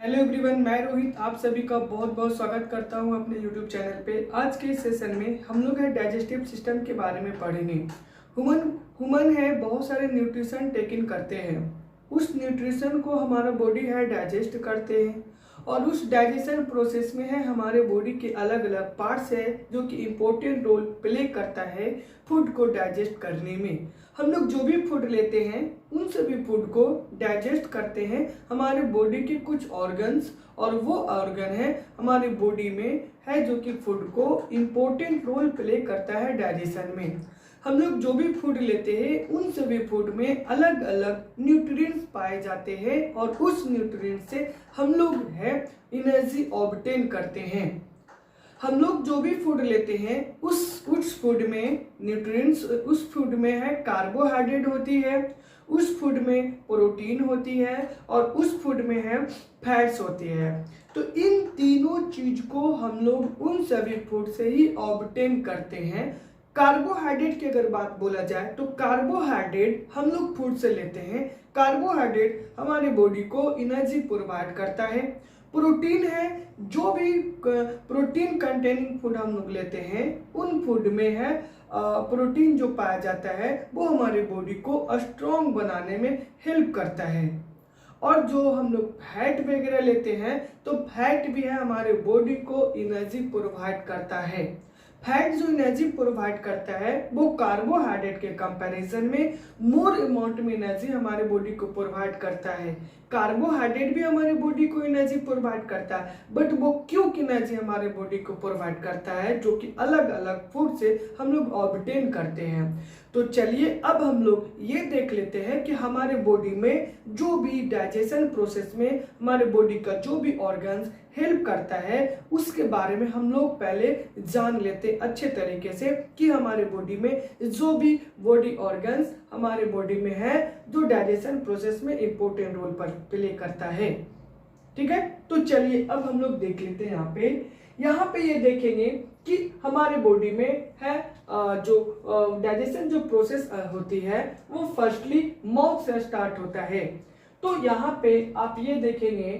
Hello everyone, मैं रोहित आप सभी का बहुत बहुत स्वागत करता हूं अपने यूट्यूब चैनल पे। आज के इस सेशन में हम लोग है डाइजेस्टिव सिस्टम के बारे में पढ़ेंगे। ह्यूमन है बहुत सारे न्यूट्रिशन टेक इन करते हैं। उस न्यूट्रिशन को हमारा बॉडी है डाइजेस्ट करते हैं और उस डाइजेशन प्रोसेस में है हमारे बॉडी के अलग अलग पार्ट्स है जो कि इम्पोर्टेंट रोल प्ले करता है फूड को डाइजेस्ट करने में। हम लोग जो भी फूड लेते हैं उन सभी फूड को डाइजेस्ट करते हैं हमारे बॉडी के कुछ ऑर्गन्स, और वो ऑर्गन है हमारी बॉडी में है जो कि फूड को इम्पोर्टेंट रोल प्ले करता है डाइजेशन में। हम लोग जो भी फूड लेते हैं उन सभी फूड में अलग अलग न्यूट्रिएंट्स पाए जाते हैं और उस न्यूट्रिएंट्स से हम लोग है एनर्जी ऑब्टेन करते हैं। हम लोग जो भी फूड लेते हैं उस फूड में न्यूट्रिएंट्स, उस फूड में है कार्बोहाइड्रेट होती है, उस फूड में प्रोटीन होती है और उस फूड में है फैट्स होती है। तो इन तीनों चीज को हम लोग उन सभी फूड से ही ऑब्टेन करते हैं। कार्बोहाइड्रेट की अगर बात बोला जाए तो कार्बोहाइड्रेट हम लोग फूड से लेते हैं। कार्बोहाइड्रेट हमारे बॉडी को एनर्जी प्रोवाइड करता है। प्रोटीन है, जो भी प्रोटीन कंटेनिंग फूड हम लोग लेते हैं उन फूड में है प्रोटीन जो पाया जाता है वो हमारे बॉडी को स्ट्रॉन्ग बनाने में हेल्प करता है। और जो हम लोग फैट वगैरह लेते हैं तो फैट भी है हमारे बॉडी को एनर्जी प्रोवाइड करता है। फैट जो एनर्जी प्रोवाइड करता है वो कार्बोहाइड्रेट के कंपैरिजन में मोर अमाउंट में एनर्जी हमारे बॉडी को प्रोवाइड करता है। कार्बोहाइड्रेट भी हमारे बॉडी को एनर्जी प्रोवाइड करता है, बट वो क्यों एनर्जी हमारे बॉडी को प्रोवाइड करता है जो कि अलग अलग फूड से हम लोग ऑब्टेन करते हैं। तो चलिए अब हम लोग ये देख लेते हैं कि हमारे बॉडी में जो भी डाइजेशन प्रोसेस में हमारे बॉडी का जो भी ऑर्गन्स हेल्प करता है उसके बारे में हम लोग पहले जान लेते अच्छे तरीके से कि हमारे बॉडी में जो भी बॉडी ऑर्गन्स हमारे बॉडी में है जो डाइजेशन प्रोसेस में इंपॉर्टेंट रोल पर प्ले करता है। ठीक है, तो चलिए अब हम लोग देख लेते हैं। यहाँ पे ये देखेंगे कि हमारे बॉडी में है जो डाइजेशन जो प्रोसेस होती है वो फर्स्टली माउथ से स्टार्ट होता है। तो यहाँ पे आप ये देखेंगे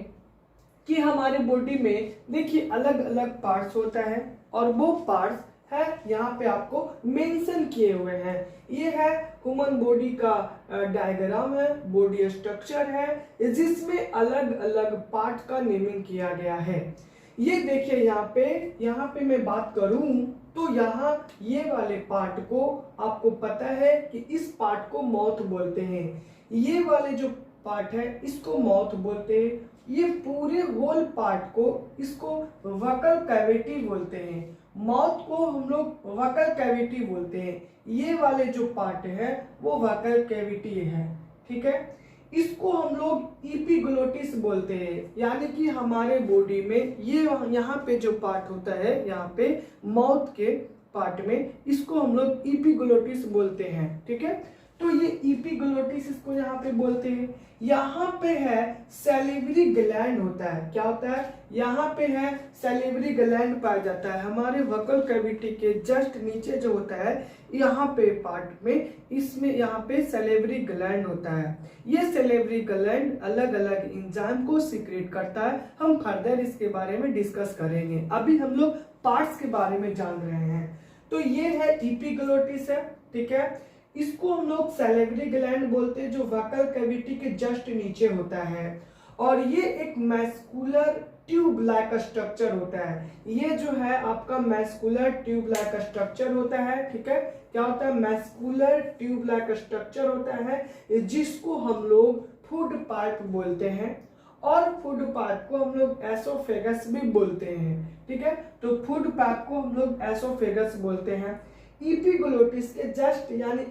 कि हमारे बॉडी में देखिए अलग अलग पार्ट्स होता है और वो पार्ट्स है यहाँ पे आपको मेंशन किए हुए हैं। ये है ह्यूमन बॉडी का डायग्राम है, बॉडी स्ट्रक्चर है जिसमें अलग अलग पार्ट का नेमिंग किया गया है। ये देखिए यहाँ पे मैं बात करूं तो यहाँ ये वाले पार्ट को आपको पता है कि इस पार्ट को माउथ बोलते हैं। ये वाले जो पार्ट है इसको माउथ बोलते हैं। ये पूरे होल पार्ट को इसको वोकल कैविटी बोलते हैं। माउथ को हम लोग वोकल कैविटी बोलते हैं। ये वाले जो पार्ट है वो वोकल कैविटी है। ठीक है, इसको हम लोग एपिग्लोटिस बोलते हैं। यानी कि हमारे बॉडी में ये यहाँ पे जो पार्ट होता है यहाँ पे माउथ के पार्ट में इसको हम लोग एपिग्लोटिस बोलते हैं। ठीक है, तो ये एपिग्लोटिस इसको यहाँ पे बोलते हैं। यहाँ पे है सैलिवरी ग्लैंड होता है। क्या होता है? यहाँ पे है सैलिवरी ग्लैंड पाया जाता है हमारे वोकल कैविटी के जस्ट नीचे जो होता है यहाँ पे पार्ट में, इसमें यहाँ पे सैलिवरी ग्लैंड होता है। ये सैलिवरी ग्लैंड अलग अलग एंजाइम को सीक्रेट करता है। हम फर्दर इसके बारे में डिस्कस करेंगे, अभी हम लोग पार्ट्स के बारे में जान रहे हैं। तो ये है एपिग्लोटिस है। ठीक है, इसको हम लोग सैलिवरी ग्लैंड बोलते हैं जो वोकल कैविटी के जस्ट नीचे होता है और ये एक मैस्कुलर ट्यूब लाइक स्ट्रक्चर होता है। ये जो है आपका मैस्कुलर ट्यूब लाइक स्ट्रक्चर होता है। ठीक है, क्या होता है? मैस्कुलर ट्यूब लाइक स्ट्रक्चर होता है जिसको हम लोग फूड पाइप बोलते हैं और फूड पाइप को हम लोग एसोफेगस भी बोलते हैं। ठीक है, तो फूड पाइप को हम लोग एसोफेगस बोलते हैं। एपिग्लोटिस के जस्ट यानी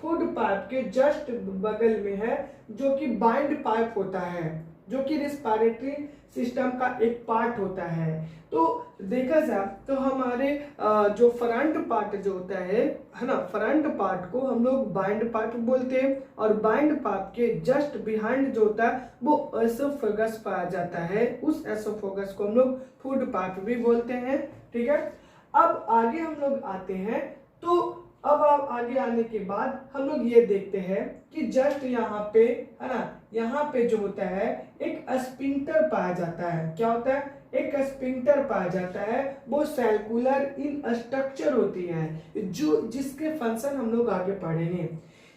फूड पाइप के जस्ट बगल में है जो कि बाइंड पाइप होता है, जो कि रेस्पिरेटरी सिस्टम का एक पार्ट होता है। तो देखा जाए तो हमारे जो फ्रंट पार्ट जो होता है ना, फ्रंट पार्ट को हम लोग बाइंड पार्ट बोलते हैं और बाइंड पार्ट के जस्ट बिहाइंड जो होता है वो एसोफेगस पाया जाता है। उस एसोफेगस को हम लोग फूड पाइप भी बोलते हैं। ठीक है, अब आगे हम लोग आते हैं। तो अब आप आगे आने के बाद हम लोग ये देखते हैं कि जस्ट यहाँ पे है ना यहाँ पे जो होता है एक स्फिंक्टर पाया जाता है। क्या होता है? एक स्फिंक्टर पाया जाता है। वो सर्कुलर इन स्ट्रक्चर होती है, जो जिसके फंक्शन हम लोग आगे पढ़ेंगे।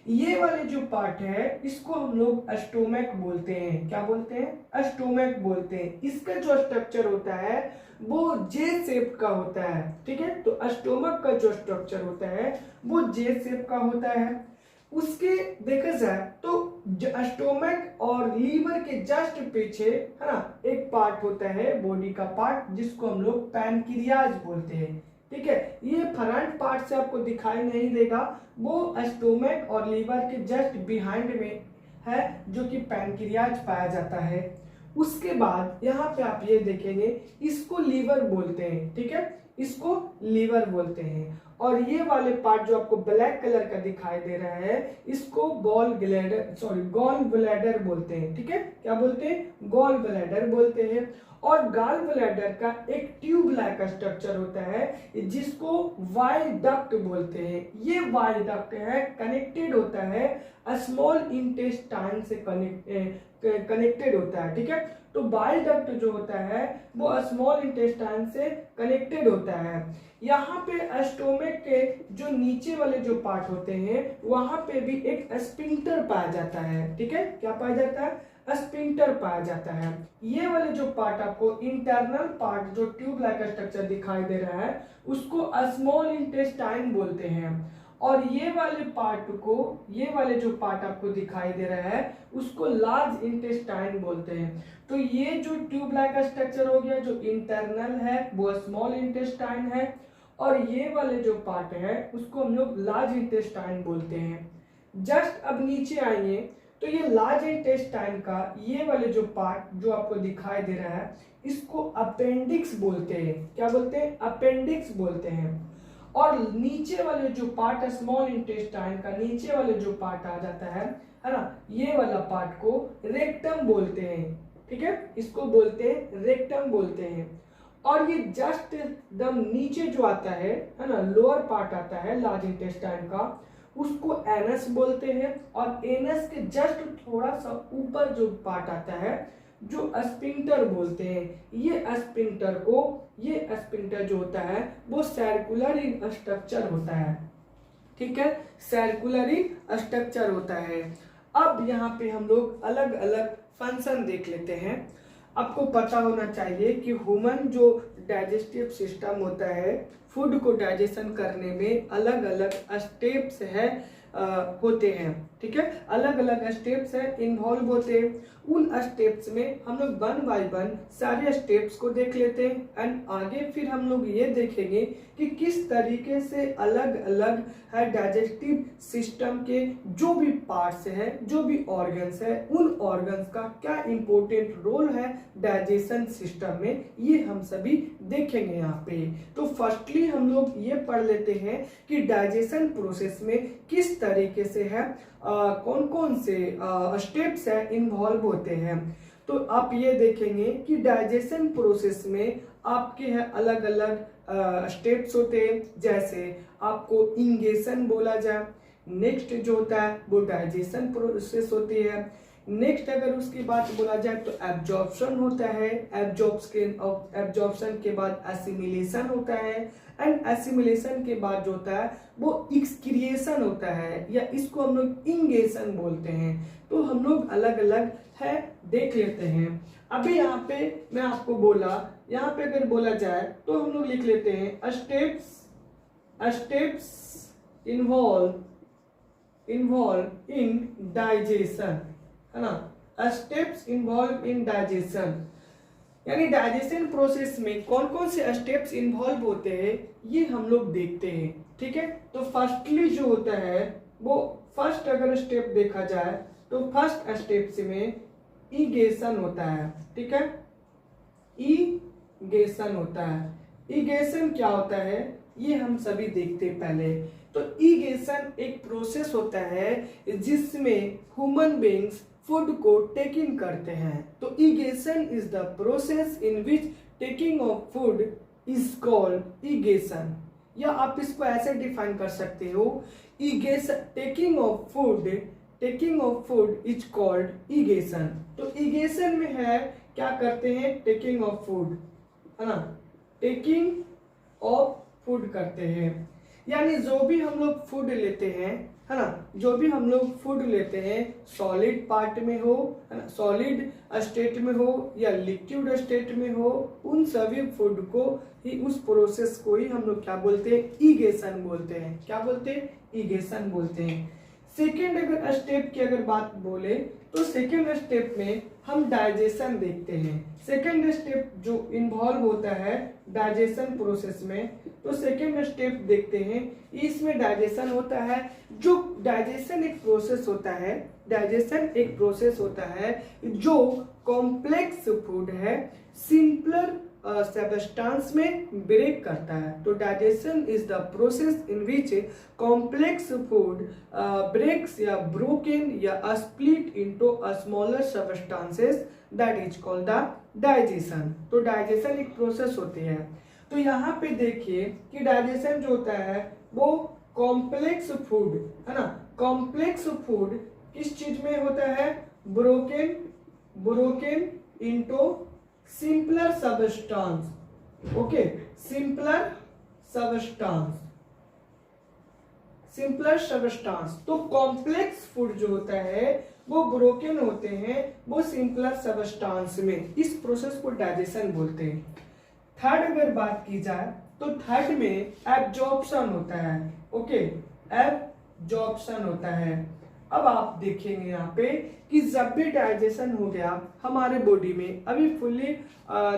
ये वाले जो पार्ट है इसको हम लोग स्टोमक बोलते हैं। क्या बोलते हैं? स्टोमक बोलते हैं। इसका जो स्ट्रक्चर होता है वो जे शेप का होता है। ठीक है, तो स्टोमक का जो स्ट्रक्चर होता है वो जे शेप का होता है। उसके देखा जाए तो स्टोमक और लीवर के जस्ट पीछे है ना एक पार्ट होता है बॉडी का पार्ट, जिसको हम लोग पैनक्रियाज बोलते हैं। ठीक है, ये फ्रंट पार्ट से आपको दिखाई नहीं देगा, वो स्टोमक और लीवर के जस्ट बिहाइंड में है, जो कि पैनक्रियाज पाया जाता है। उसके बाद यहाँ पे आप ये देखेंगे, इसको लीवर बोलते हैं। ठीक है, इसको लीवर बोलते हैं। और ये वाले पार्ट जो आपको ब्लैक कलर का दिखाई दे रहा है, इसको गॉल ब्लैडर बोलते हैं। ठीक है, क्या बोलते हैं? गॉल ब्लैडर बोलते हैं। और गॉल ब्लैडर का एक ट्यूब लाइक स्ट्रक्चर होता है, जिसको वाइल डक्ट बोलते हैं। ये वाइल डक्ट है, कनेक्टेड होता है स्मॉल इंटेस्टाइन से कनेक्टेड होता है। ठीक है, तो बाइल डक्ट जो होता है वो स्मॉल इंटेस्टाइन से कनेक्टेड होता है। यहाँ पे स्टोमक के जो नीचे वाले जो पार्ट होते हैं वहां पे भी एक स्फिंक्टर पाया जाता है। ठीक है, क्या पाया जाता है? स्फिंक्टर पाया जाता है। ये वाले जो पार्ट आपको इंटरनल पार्ट जो ट्यूब लाइक स्ट्रक्चर दिखाई दे रहा है उसको स्मॉल इंटेस्टाइन बोलते हैं। और ये वाले जो पार्ट आपको दिखाई दे रहा है उसको लार्ज इंटेस्टाइन बोलते हैं। तो ये जो ट्यूब लाइक स्ट्रक्चर हो गया जो इंटरनल है वो स्मॉल इंटेस्टाइन है, और ये वाले जो पार्ट है उसको हम लोग लार्ज इंटेस्टाइन बोलते हैं। जस्ट अब नीचे आएंगे तो ये लार्ज इंटेस्टाइन का ये वाले जो पार्ट जो आपको दिखाई दे रहा है इसको अपेंडिक्स बोलते हैं। क्या बोलते हैं? अपेंडिक्स बोलते हैं। और नीचे वाले जो पार्ट स्मॉल इंटेस्टाइन का नीचे वाले जो पार्ट आ जाता है ना, ये वाला पार्ट को रेक्टम बोलते हैं। ठीक है, इसको बोलते हैं रेक्टम बोलते हैं। और ये जस्ट एकदम नीचे जो आता है ना, लोअर पार्ट आता है लार्ज इंटेस्टाइन का, उसको एनस बोलते हैं। और एनस के जस्ट थोड़ा सा ऊपर जो पार्ट आता है जो स्फिंक्टर बोलते हैं। ये स्फिंक्टर जो होता है वो सर्कुलर इन स्ट्रक्चर होता है। ठीक है, सर्कुलर इन स्ट्रक्चर होता है। अब यहाँ पे हम लोग अलग अलग फंक्शन देख लेते हैं। आपको पता होना चाहिए कि ह्यूमन जो डाइजेस्टिव सिस्टम होता है, फूड को डाइजेशन करने में अलग अलग स्टेप्स होते हैं। ठीक है, अलग अलग स्टेप्स है इन्वॉल्व होते हैं। उन स्टेप्स में हम लोग वन बाय वन सारे स्टेप्स को देख लेते हैं एंड आगे फिर हम लोग ये देखेंगे कि किस तरीके से अलग अलग है डाइजेस्टिव सिस्टम के जो भी पार्ट्स है, जो भी ऑर्गन्स है, उन ऑर्गन्स का क्या इंपॉर्टेंट रोल है डाइजेशन सिस्टम में, ये हम सभी देखेंगे यहाँ पे। तो फर्स्टली हम लोग ये पढ़ लेते हैं कि डाइजेशन प्रोसेस में किस तरीके से है, कौन कौन से स्टेप्स है इन्वॉल्व होते हैं। तो आप ये देखेंगे कि डाइजेशन प्रोसेस में आपके हैं अलग अलग स्टेप्स होते हैं। जैसे आपको इंगेशन बोला जाए, नेक्स्ट जो होता है वो डाइजेशन प्रोसेस होती है। नेक्स्ट अगर उसकी बात बोला जाए तो एब्जॉर्प्शन होता है। एब्जॉर्प्शन के बाद एसिमिलेशन होता है एंड एसिमिलेशन के बाद जो होता है वो एक्सक्रिएशन होता है, या इसको हम लोग इंगेशन बोलते हैं। तो हम लोग अलग अलग है देख लेते हैं। अभी यहाँ पे मैं आपको बोला, यहाँ पे अगर बोला जाए तो हम लोग लिख लेते हैं स्टेप्स इन्वॉल्व इन डाइजेशन, है ना। स्टेप्स इन्वॉल्व इन डाइजेशन, यानी डाइजेशन प्रोसेस में कौन कौन से स्टेप्स इन्वॉल्व होते हैं ये हम लोग देखते हैं। ठीक है, तो फर्स्टली जो होता है वो फर्स्ट अगर स्टेप देखा जाए तो फर्स्ट स्टेप में ईगेशन होता है। ठीक है, ईगेशन होता है। ईगेशन क्या होता है ये हम सभी देखते हैं पहले। तो ईगेशन एक प्रोसेस होता है जिसमें ह्यूमन बीइंग्स फूड को टेक इन करते हैं। तो ingestion is the process in which taking of food is called ingestion, या आप इसको ऐसे डिफाइन कर सकते हो, taking of food taking of food is called ingestion. तो ईगेशन में है क्या करते हैं, टेकिंग ऑफ फूड, है ना, टेकिंग ऑफ फूड करते हैं। यानी जो भी हम लोग फूड लेते हैं, है ना, जो भी हम लोग फूड लेते हैं सॉलिड पार्ट में हो, है ना, सॉलिड स्टेट में हो या लिक्विड स्टेट में हो, उन सभी फूड को ही, उस प्रोसेस को ही हम लोग क्या बोलते हैं, ईगेशन बोलते हैं। क्या बोलते हैं, ईगेशन बोलते हैं। सेकेंड अगर स्टेप की अगर बात बोले तो सेकेंड स्टेप में हम डाइजेशन देखते हैं। सेकेंड स्टेप जो इन्वॉल्व होता है डाइजेशन प्रोसेस में, तो सेकेंड स्टेप देखते हैं। इसमें डाइजेशन होता है। जो डाइजेशन एक प्रोसेस होता है, डाइजेशन एक प्रोसेस होता है जो कॉम्प्लेक्स फूड है सिंपलर सबस्टेंस में ब्रेक करता है। तो digestion is the process in which complex food breaks या ब्रोकन या split into smaller substances, that is called the digestion. तो डाइजेशन एक प्रोसेस होती है। तो यहाँ पे देखिए कि डाइजेशन जो होता है वो कॉम्प्लेक्स फूड, है ना, कॉम्प्लेक्स फूड किस चीज में होता है, broken into simpler substance. Okay, simpler substance. तो कॉम्प्लेक्स फूड जो होता है वो ब्रोकन होते हैं वो सिंपलर सबस्टेंस में। इस प्रोसेस को डाइजेशन बोलते हैं। थर्ड अगर बात की जाए तो थर्ड में एब्जॉर्प्शन होता है। ओके, एब्जॉर्प्शन होता है। अब आप देखेंगे यहाँ पे कि जब भी डाइजेशन हो गया हमारे बॉडी में, अभी फुल्ली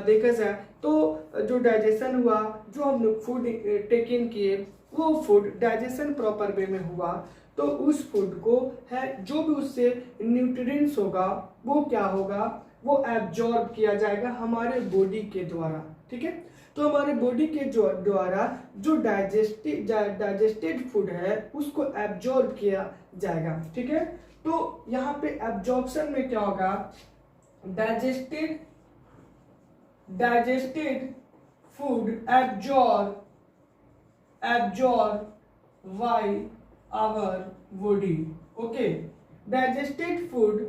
देखा जाए तो जो डाइजेशन हुआ, जो हम लोग फूड टेक इन किए, वो फूड डाइजेशन प्रॉपर वे में हुआ, तो उस फूड को है जो भी उससे न्यूट्रिएंट्स होगा वो क्या होगा, वो एब्जॉर्ब किया जाएगा हमारे बॉडी के द्वारा। ठीक है, तो हमारे बॉडी के द्वारा जो डाइजेस्टेड फूड है उसको एब्जॉर्ब किया जाएगा। ठीक है, तो यहाँ पे एब्जॉर्प्शन में क्या होगा, digested food absorb by our body. Okay, digested food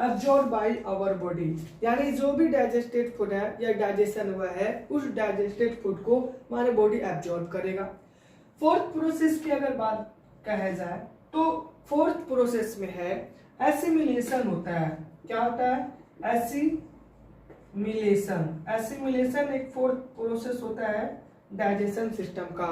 absorb by our body, यानी जो भी डाइजेस्टेड फूड है या डाइजेशन हुआ है उस डाइजेस्टेड फूड को हमारे बॉडी एब्जॉर्ब करेगा। फोर्थ प्रोसेस की अगर बात कहा जाए तो फोर्थ प्रोसेस में है एसिमिलेशन होता है। क्या होता है, एसिमिलेशन एक फोर्थ प्रोसेस होता है डाइजेशन सिस्टम का।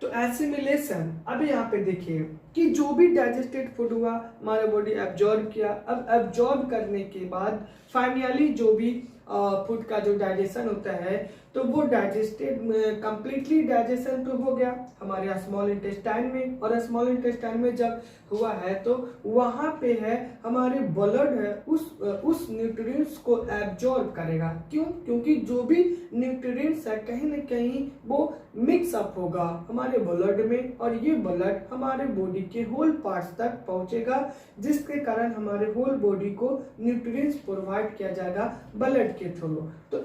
तो एसिमिलेशन, अभी यहाँ पे देखिए कि जो भी डाइजेस्टेड फूड हुआ हमारे बॉडी एब्जॉर्ब किया। अब एब्जॉर्ब करने के बाद फाइनली जो भी फूड का जो डाइजेशन होता है तो वो डाइजेस्टेड कंप्लीटली डाइजेशन तो हो गया हमारे स्मॉल इंटेस्टाइन में, और स्मॉल इंटेस्टाइन में जब हुआ है तो वहाँ पे है हमारे ब्लड है उस न्यूट्रिएंट्स को एब्जॉर्ब करेगा। क्यों, क्योंकि जो भी न्यूट्रिएंट्स है कहीं न कहीं वो मिक्स अप होगा हमारे ब्लड में, और ये ब्लड हमारे बॉडी के होल पार्ट्स तक पहुंचेगा, जिसके कारण हमारे होल बॉडी को न्यूट्रिएंट्स प्रोवाइड किया जाएगा ब्लड के थ्रू। तो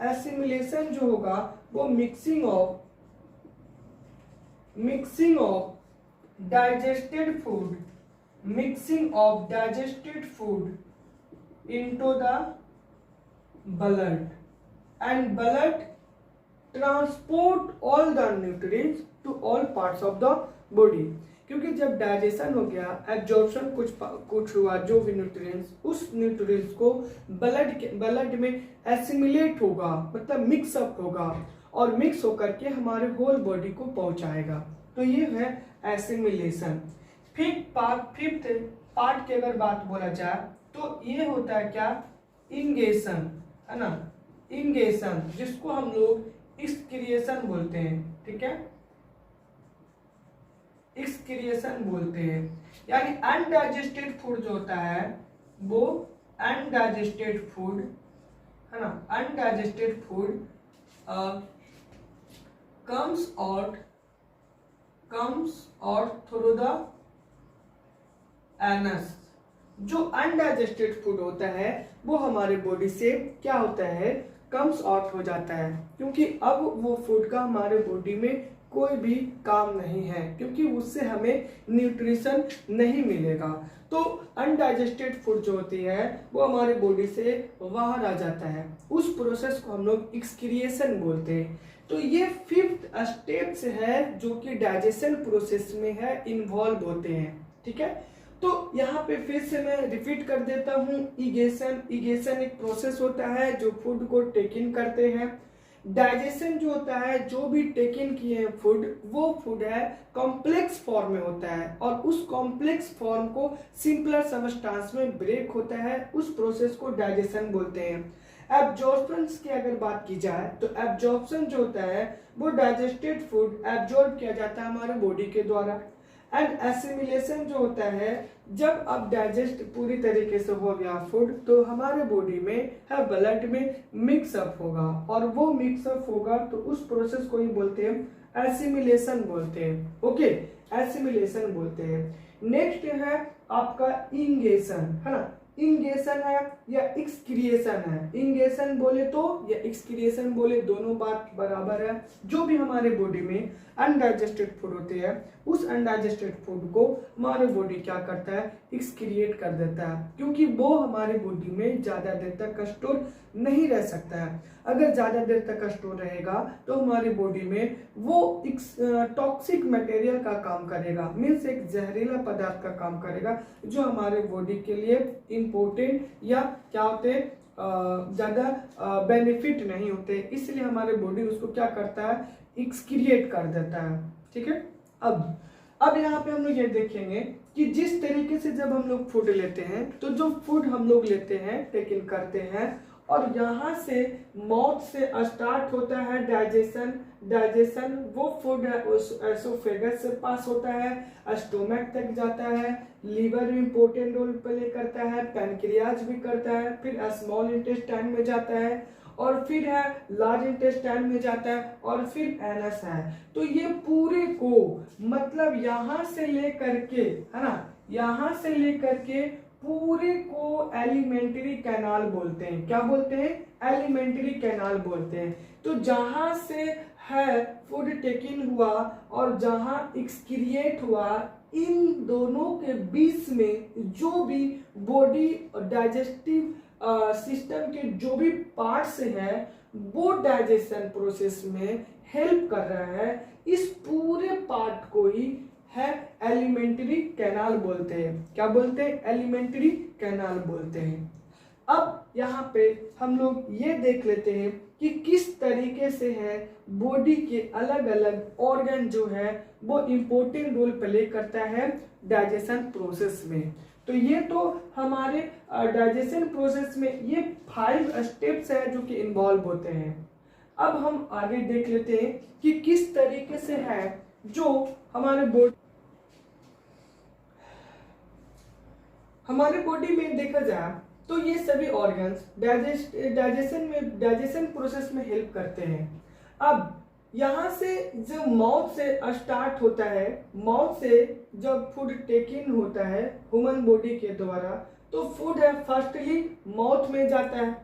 एसिमिलेशन जो होगा वो mixing of digested food into the blood, and blood transport all the nutrients to all parts of the body। क्योंकि जब डाइजेशन हो गया, एब्जॉर्प्शन कुछ हुआ, जो भी न्यूट्रिएंट्स, उस न्यूट्रिएंट्स को ब्लड में एसिमिलेट होगा, मतलब मिक्स अप होगा, और मिक्स होकर के हमारे होल बॉडी को पहुंचाएगा। तो ये है एसिमिलेशन। फिफ्थ पार्ट की अगर बात बोला जाए तो ये होता है क्या, इंगेशन, है ना, इंगेशन, जिसको हम लोग एक्सक्रिएशन बोलते हैं। ठीक है, एक्सक्रिएशन बोलते हैं। यानी अनडाइजेस्टेड फूड जो होता है वो अनडाइजेस्टेड फूड, है ना, undigested food comes out through the anus. जो अनडाइजेस्टेड फूड होता है वो हमारे बॉडी से क्या होता है, कम्स आउट हो जाता है, क्योंकि अब वो फूड का हमारे बॉडी में कोई भी काम नहीं है, क्योंकि उससे हमें न्यूट्रिशन नहीं मिलेगा। तो अनडाइजेस्टेड फूड जो होती है वो हमारे बॉडी से बाहर आ जाता है, उस प्रोसेस को हम लोग एक्सक्रिएशन बोलते हैं। तो ये 5th स्टेप्स है जो कि डाइजेशन प्रोसेस में है, इन्वॉल्व होते हैं। ठीक है, तो यहाँ पे फिर से मैं रिपीट कर देता हूँ, इगेशन एक प्रोसेस होता है जो फूड को टेक इन करते हैं। डाइजेशन जो होता है, जो भी टेक इन किए हैं फूड, वो फूड है कॉम्प्लेक्स फॉर्म में होता है, और उस कॉम्प्लेक्स फॉर्म को सिंपलर सबस्टेंस में ब्रेक होता है, उस प्रोसेस को डाइजेशन बोलते हैं। एब्जॉर्प्शन की अगर बात की जाए तो एब्जॉर्प्शन जो होता है वो डाइजेस्टेड फूड एब्जॉर्ब किया जाता है हमारे बॉडी के द्वारा। एंड एसिमिलेशन जो होता है, जब अब डाइजेस्ट पूरी तरीके से हो गया फूड तो हमारे बॉडी में है ब्लड में मिक्सअप होगा, और वो मिक्सअप होगा तो उस प्रोसेस को ही बोलते हैं एसिमिलेशन बोलते हैं। ओके, एसिमिलेशन बोलते हैं। नेक्स्ट है आपका इंगेशन, है ना। इंगेशन है या एक्सक्रिएशन है, इंगेशन बोले तो या एक्सक्रिएशन बोले दोनों बात बराबर है। जो भी हमारे बॉडी में अनडाइजेस्टेड फूड होते हैं, उस अनडाइजेस्टेड फूड को हमारे बॉडी क्या करता है, एक्सक्रिएट कर देता है, क्योंकि वो हमारे बॉडी में ज्यादा देर तक स्टोर नहीं रह सकता है। अगर ज्यादा देर तक स्टोर रहेगा तो हमारी बॉडी में वो टॉक्सिक मटेरियल का काम करेगा, मीन्स एक जहरीला पदार्थ का काम करेगा, जो हमारे बॉडी के लिए इम्पोर्टेंट या क्या होते हैं, ज्यादा बेनिफिट नहीं होते, इसलिए हमारे बॉडी उसको क्या करता है, एक्सक्रिएट कर देता है। ठीक है, अब यहाँ पे हम लोग ये देखेंगे कि जिस तरीके से जब हम लोग फूड लेते हैं, तो जो फूड हम लोग लेते हैं, टेक इन करते हैं, और यहाँ से माउथ से स्टार्ट होता है डाइजेशन वो फूड है एसोफेगस से पास होता है, स्टोमक तक जाता है, लीवर भी इंपॉर्टेंट रोल प्ले करता है, पैनक्रियाज भी करता है, फिर स्मॉल इंटेस्टाइन में जाता है, और फिर है लार्ज इंटेस्टाइन में जाता है, और फिर एनस है। तो ये पूरे को मतलब यहाँ से लेकर के, है ना, यहाँ से लेकर के पूरे को एलिमेंट्री कैनाल बोलते हैं। क्या बोलते हैं, एलिमेंट्री कैनाल बोलते हैं। तो जहां से है फूड टेक इन हुआ और जहां एक्सक्रिएट हुआ, इन दोनों के बीच में जो भी बॉडी डाइजेस्टिव सिस्टम के जो भी पार्ट्स हैं, वो डाइजेशन प्रोसेस में हेल्प कर रहा है, इस पूरे पार्ट को ही है एलिमेंट्री कैनाल बोलते हैं। क्या बोलते हैं, एलिमेंट्री कैनाल बोलते हैं। अब यहाँ पे हम लोग ये देख लेते हैं कि किस तरीके से है बॉडी के अलग अलग ऑर्गन जो है वो इम्पोर्टेंट रोल प्ले करता है डाइजेशन प्रोसेस में। तो ये तो हमारे डाइजेशन प्रोसेस में ये 5 स्टेप्स है जो कि इन्वॉल्व होते हैं। अब हम आगे देख लेते हैं कि किस तरीके से है जो हमारे बॉडी में देखा जाए तो ये सभी ऑर्गन्स डाइजेशन प्रोसेस में हेल्प करते हैं। अब यहाँ से जब माउथ से स्टार्ट होता है, माउथ से जब फूड टेक इन होता है ह्यूमन बॉडी के द्वारा, तो फूड है फर्स्टली माउथ में जाता है,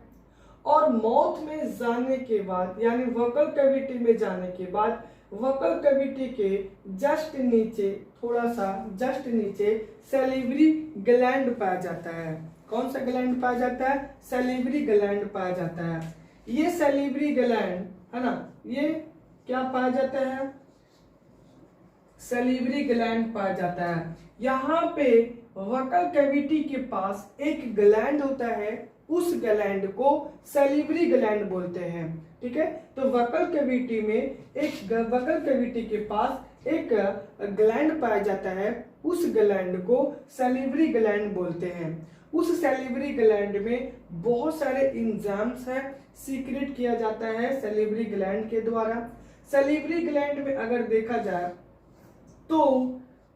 और माउथ में जाने के बाद यानी वोकल कैविटी में जाने के बाद वोकल कैविटी के जस्ट नीचे, थोड़ा सा जस्ट नीचे सैलिवरी ग्लैंड पाया जाता है। कौन सा ग्लैंड पाया जाता है, सैलिवरी ग्लैंड पाया जाता है। ये सैलिवरी ग्लैंड है ना, ये क्या पाया जाता है, सैलिवरी ग्लैंड पाया जाता है। यहाँ पे वोकल कैविटी के पास एक ग्लैंड होता है, उस ग्लैंड को सैलिवरी ग्लैंड बोलते हैं। ठीक है, तो वोकल कैविटी के पास एक ग्लैंड पाया जाता है, उस ग्लैंड को सैलिवरी ग्लैंड बोलते हैं। उस सैलिवरी ग्लैंड में बहुत सारे एंजाइम्स हैं, सीक्रेट किया जाता है सैलिवरी ग्लैंड के द्वारा। सैलिवरी ग्लैंड में अगर देखा जाए तो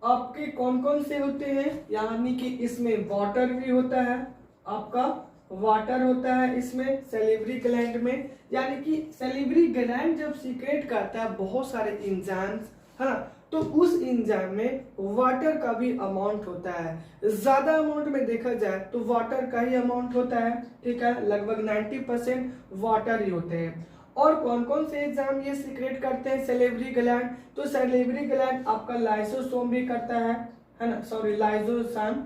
आपके कौन कौन से होते हैं, यानी कि इसमें वाटर भी होता है, आपका वाटर होता है इसमें सैलिवरी ग्लैंड में, यानी कि सैलिवरी ग्लैंड जब सीक्रेट करता है बहुत सारे एंजाइम्स, है ना, तो उस एंजाइम में वाटर का भी अमाउंट होता है। ज्यादा अमाउंट में देखा जाए तो वाटर का ही अमाउंट होता है। ठीक है, लगभग 90% वाटर ही होते हैं। और कौन कौन से एंजाइम ये सीक्रेट करते हैं सैलिवरी ग्लैंड, तो सैलिवरी ग्लैंड आपका लाइसोसोम भी करता है ना, सॉरी लाइसोसोम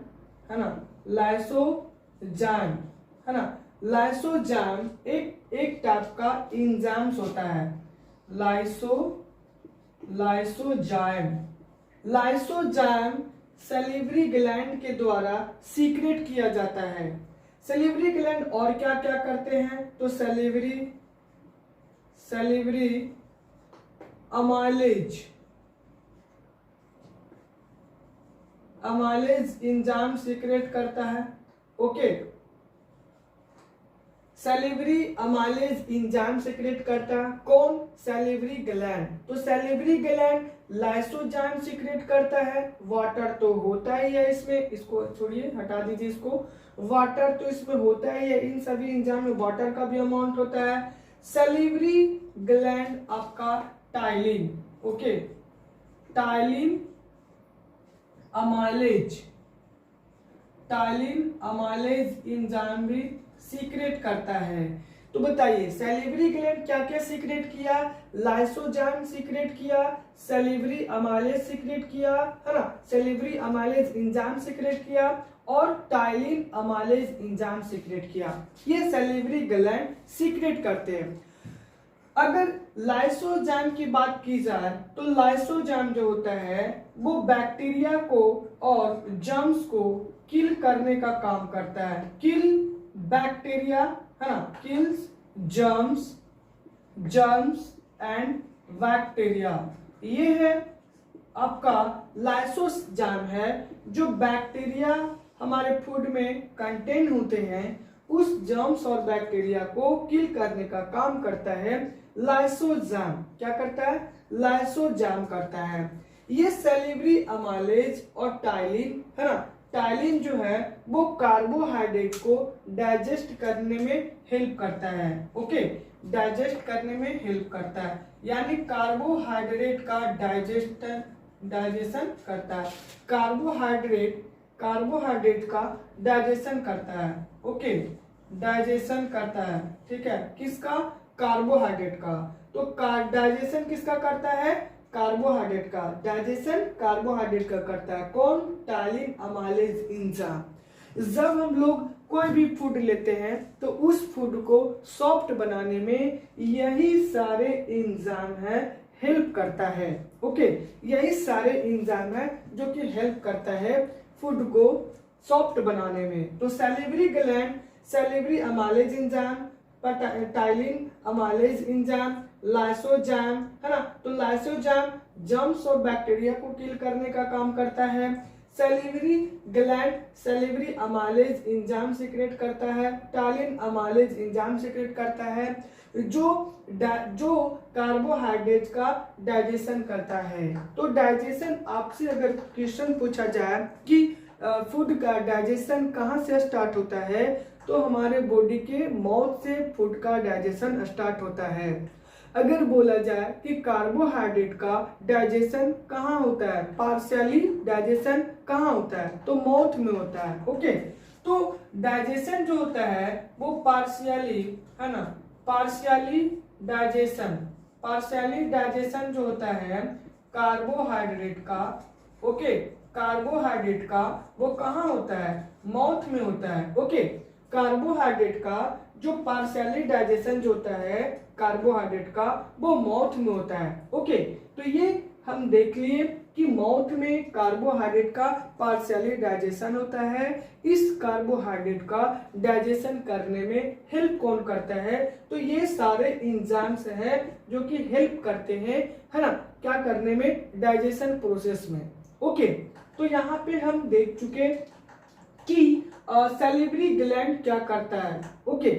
है ना, लाइसोजाइम है ना, लाइसोजाइम एक टाइप का एंजाइम्स होता है, लाइसोजाइम सैलिवरी ग्लैंड के द्वारा सीक्रेट किया जाता है। सैलिवरी ग्लैंड और क्या क्या करते हैं, तो सैलिवरी अमाइलेज एंजाइम सीक्रेट करता है। Okay, salivary amylase enzyme secret करता है कौन, सैलिवरी ग्लैंड। तो सैलिवरी ग्लैंड लाइसोजाइम सीक्रेट करता है, वाटर तो होता ही है इसमें, इसको छोड़िए हटा दीजिए इसको, वाटर तो इसमें होता ही है, इन सभी एंजाइम में वाटर का भी अमाउंट होता है। सैलिवरी ग्लैंड आपका ptyalin, okay, ptyalin amylase enzyme भी सीक्रेट करता है। तो बताइए सैलिवरी ग्लैंड क्या क्या सीक्रेट किया, लाइसोजाइम सीक्रेट किया, सैलिवरी अमाइलेज सीक्रेट किया है ना, सैलिवरी अमाइलेज एंजाइम सीक्रेट किया और टाइलिन अमाइलेज एंजाइम सीक्रेट किया। ये सैलिवरी ग्लैंड सीक्रेट करते हैं। अगर लाइसोजाइम की बात की जाए तो लाइसोजाइम जो होता है वो बैक्टीरिया को और जर्म्स को किल करने का काम करता है, किल बैक्टीरिया है ना, किल्स जर्म्स एंड बैक्टीरिया। ये है आपका लाइसोजाइम है जो बैक्टीरिया हमारे फूड में कंटेन होते हैं उस जर्म्स और बैक्टीरिया को किल करने का काम करता है लाइसोजाइम। क्या करता है, लाइसोजाइम करता है। ये सैलिवरी अमाइलेज और टाइलिन है ना, टाइलिन जो है वो कार्बोहाइड्रेट को डाइजेस्ट करने में हेल्प करता है। ओके, डाइजेस्ट करने में हेल्प करता है, यानी कार्बोहाइड्रेट का डाइजेशन करता है, कार्बोहाइड्रेट का डाइजेशन करता है। ओके, डाइजेशन करता है, ठीक है, किसका, कार्बोहाइड्रेट का। तो डाइजेशन किसका करता है, कार्बोहाइड्रेट का, डाइजेशन कार्बोहाइड्रेट का करता है कौन, टाइलिन अमाइलेज एंजाइम। जब हम लोग कोई भी फूड लेते हैं तो उस फूड को सॉफ्ट बनाने में यही सारे एंजाइम है हेल्प करता है। ओके, यही सारे एंजाइम है जो कि हेल्प करता है फूड को सॉफ्ट बनाने में। तो salivary gland salivary amylase enzyme, ptyalin amylase enzyme, lysozyme है ना, तो लाइसोजाइम जर्म्स और बैक्टीरिया को किल करने का काम करता है। Salivary gland salivary amylase enzyme secret करता है, टाइलिन अमाइलेज एंजाइम सीक्रेट करता है जो कार्बोहाइड्रेट का डाइजेशन करता है। तो डाइजेशन आपसे अगर क्वेश्चन पूछा जाए कि फूड का डाइजेशन कहाँ से स्टार्ट होता है, तो हमारे बॉडी के माउथ से फूड का डाइजेशन स्टार्ट होता है। अगर बोला जाए कि कार्बोहाइड्रेट का डाइजेशन कहाँ होता है, पार्शियली डाइजेशन कहाँ होता है, तो माउथ में होता है। ओके, तो डाइजेशन जो होता है वो पार्शियली है ना, पार्शियली डाइजेशन जो होता है कार्बोहाइड्रेट का, ओके, कार्बोहाइड्रेट का वो कहाँ होता है, माउथ में होता है। ओके, कार्बोहाइड्रेट का जो पार्शियली डाइजेशन जो होता है कार्बोहाइड्रेट का वो माउथ में होता है। ओके, तो ये हम देख लिए कि माउथ में कार्बोहाइड्रेट का पार्शियली डाइजेशन होता है। इस कार्बोहाइड्रेट का डाइजेशन करने में हेल्प कौन करता है, तो ये सारे एंजाइम्स हैं जो कि हेल्प करते हैं है ना, क्या करने में, डाइजेशन प्रोसेस में। ओके, तो यहाँ पे हम देख चुके कि सैलिवरी ग्लैंड क्या करता है। ओके,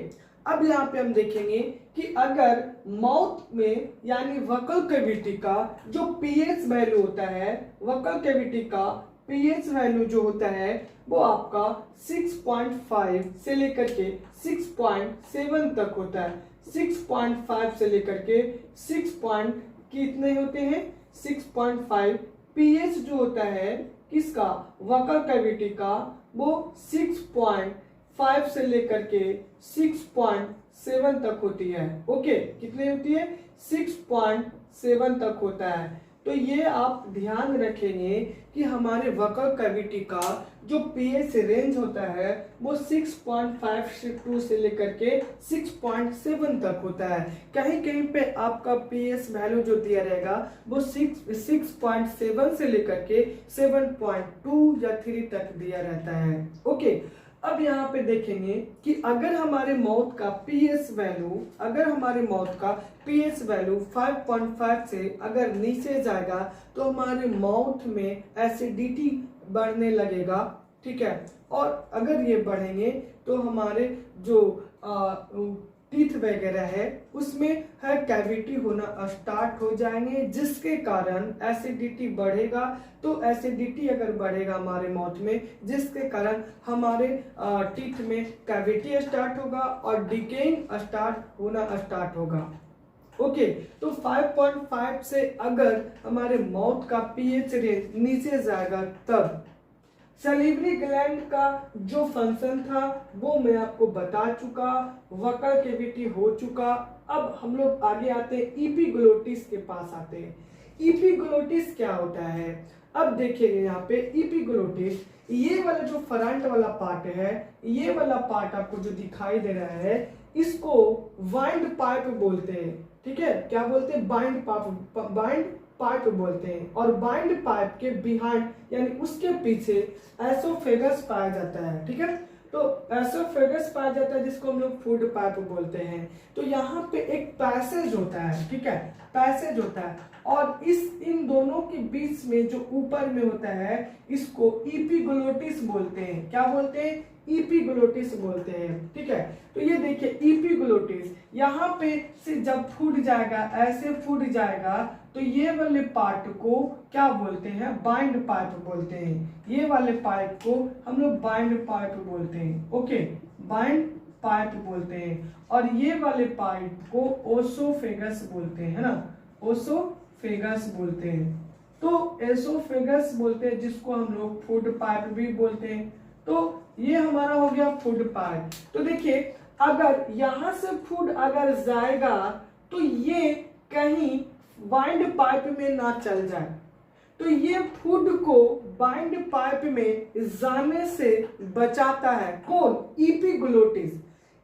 अब यहाँ पे हम देखेंगे कि अगर माउथ में यानी वोकल कैविटी का जो पीएच वैल्यू होता है, वोकल कैविटी का पीएच वैल्यू जो होता है वो आपका 6.5 से लेकर के 6.7 तक होता है। 6.5 से लेकर के 6 कितने होते हैं, 6.5 पीएच जो होता है किसका, वोकल कैविटी का, वो 6.5 से लेकर के 6.7 तक होती है। ओके, कितनी होती है? 6.7 तक होता है। तो ये आप ध्यान रखेंगे कि हमारे वक्र कैविटी का जो पीएच रेंज होता है वो 6.52 से लेकर के 6.7 तक होता है। कहीं कहीं पे आपका पीएच वैल्यू जो दिया रहेगा वो 6.7 से लेकर के 7.2 या 3 तक दिया रहता है। ओके, अब यहाँ पे देखेंगे कि अगर हमारे माउथ का पीएच वैल्यू 5.5 से अगर नीचे जाएगा तो हमारे माउथ में एसिडिटी बढ़ने लगेगा, ठीक है। और अगर ये बढ़ेंगे तो हमारे जो टीथ वगैरह है उसमें है कैविटी होना स्टार्ट हो जाएंगे, जिसके कारण एसिडिटी बढ़ेगा। तो एसिडिटी अगर बढ़ेगा हमारे माउथ में, जिसके कारण हमारे टीथ में कैविटी स्टार्ट होगा और डिकेइंग स्टार्ट होगा। ओके, तो 5.5 से अगर हमारे माउथ का पीएच रेंज नीचे जाएगा तब सैलिवरी ग्लैंड का जो फंक्शन था वो मैं आपको बता चुका, वक्र कैविटी हो चुका। अब हम लोग आगे आते हैं इपिग्लोटिस के पास आते हैं। इपिग्लोटिस क्या होता है? अब देखिए यहाँ पे इपिग्लोटिस, ये वाला जो फ्रंट वाला पार्ट है, ये वाला पार्ट आपको जो दिखाई दे रहा है इसको वाइंड पाइप बोलते हैं, ठीक है। क्या बोलते हैं? बाइंड पाइप बोलते हैं। और बाइंड पाइप के बिहाइंड यानी उसके पीछे एसोफेगस पाया जाता है, ठीक है। तो एसोफेगस पाया जाता है जिसको हम लोग फूड पाइप बोलते हैं। तो यहाँ पे एक पैसेज होता है, ठीक है, पैसेज होता है। और इन दोनों के बीच में जो ऊपर में होता है इसको इपिग्लोटिस बोलते हैं। क्या बोलते हैं? इपिग्लोटिस बोलते हैं, ठीक है। तो ये देखिए इपिग्लोटिस, यहाँ पे से जब फूड जाएगा, ऐसे फूड जाएगा तो ये वाले पार्ट को क्या बोलते हैं? बाइंड पाइप बोलते हैं। ये वाले पाइप को हम लोग बाइंड पाइप बोलते हैं। ओके, बाइंड पाइप बोलते हैं। और ये वाले पाइप को ओसोफेगस बोलते हैं, है ना, ओसोफेगस बोलते हैं। तो एसोफेगस बोलते हैं जिसको हम लोग फूड पाइप भी बोलते हैं। तो ये हमारा हो गया फूड पाइप। तो देखिए अगर यहां से फूड अगर जाएगा तो ये कहीं बाइंड पाइप में ना चल जाए, तो ये फूड को बाइंड पाइप में जाने से बचाता है। कौन? इपिग्लोटिस।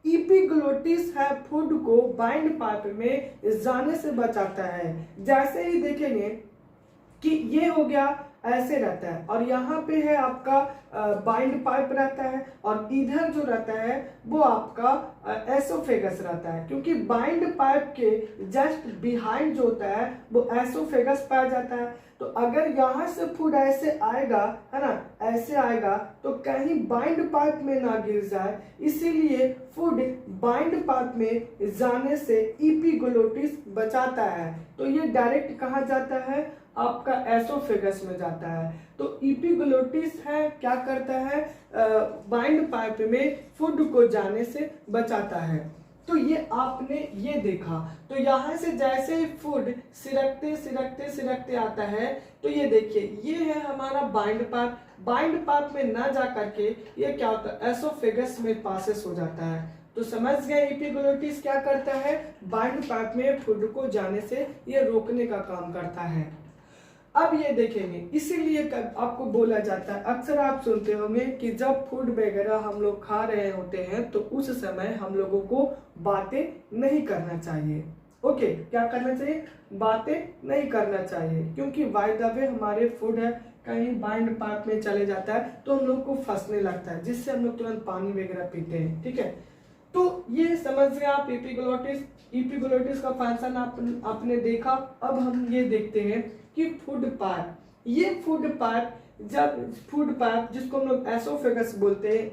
इपिग्लोटिस है फूड को बाइंड पाइप में जाने से बचाता है। जैसे ही देखेंगे कि ये हो गया, ऐसे रहता है, और यहाँ पे है आपका बाइंड पाइप रहता है, और इधर जो रहता है वो आपका एसोफेगस रहता है। क्योंकि बाइंड पाइप के जस्ट बिहाइंड जो होता है वो एसोफेगस पाया जाता है। तो अगर यहाँ से फूड ऐसे आएगा, है ना, ऐसे आएगा तो कहीं बाइंड पाइप में ना गिर जाए, इसीलिए फूड बाइंड पाइप में जाने से इपिग्लोटिस बचाता है। तो ये डायरेक्ट कहाँ जाता है? आपका एसोफेगस में जाता है। तो इपिग्लोटिस है क्या करता है? बाइंड पाइप में फूड को जाने से बचाता है। तो ये आपने ये देखा। तो यहाँ से जैसे ही फूड सिरकते आता है तो ये देखिए ये है हमारा बाइंड पाइप। बाइंड पाइप में ना जा करके ये क्या होता है? एसोफेगस में पासेस हो जाता है। तो समझ गए इपिग्लोटिस क्या करता है? बाइंड पाइप में फूड को जाने से ये रोकने का काम करता है। अब ये देखेंगे, इसीलिए आपको बोला जाता है, अक्सर आप सुनते होंगे कि जब फूड वगैरह हम लोग खा रहे होते हैं तो उस समय हम लोगों को बातें नहीं करना चाहिए। ओके, क्या करना चाहिए? बातें नहीं करना चाहिए, क्योंकि बाय द वे हमारे फूड है कहीं बाइंड पाइप में चले जाता है तो हम लोग को फंसने लगता है, जिससे हम लोग तुरंत पानी वगैरह पीते हैं, ठीक है। तो ये समझ गए आप इपिग्लोटिस का फंक्शन आपने देखा। अब हम ये देखते हैं कि फूड पाइप, ये फूड पाइप जिसको हम लोग एसोफेगस बोलते हैं,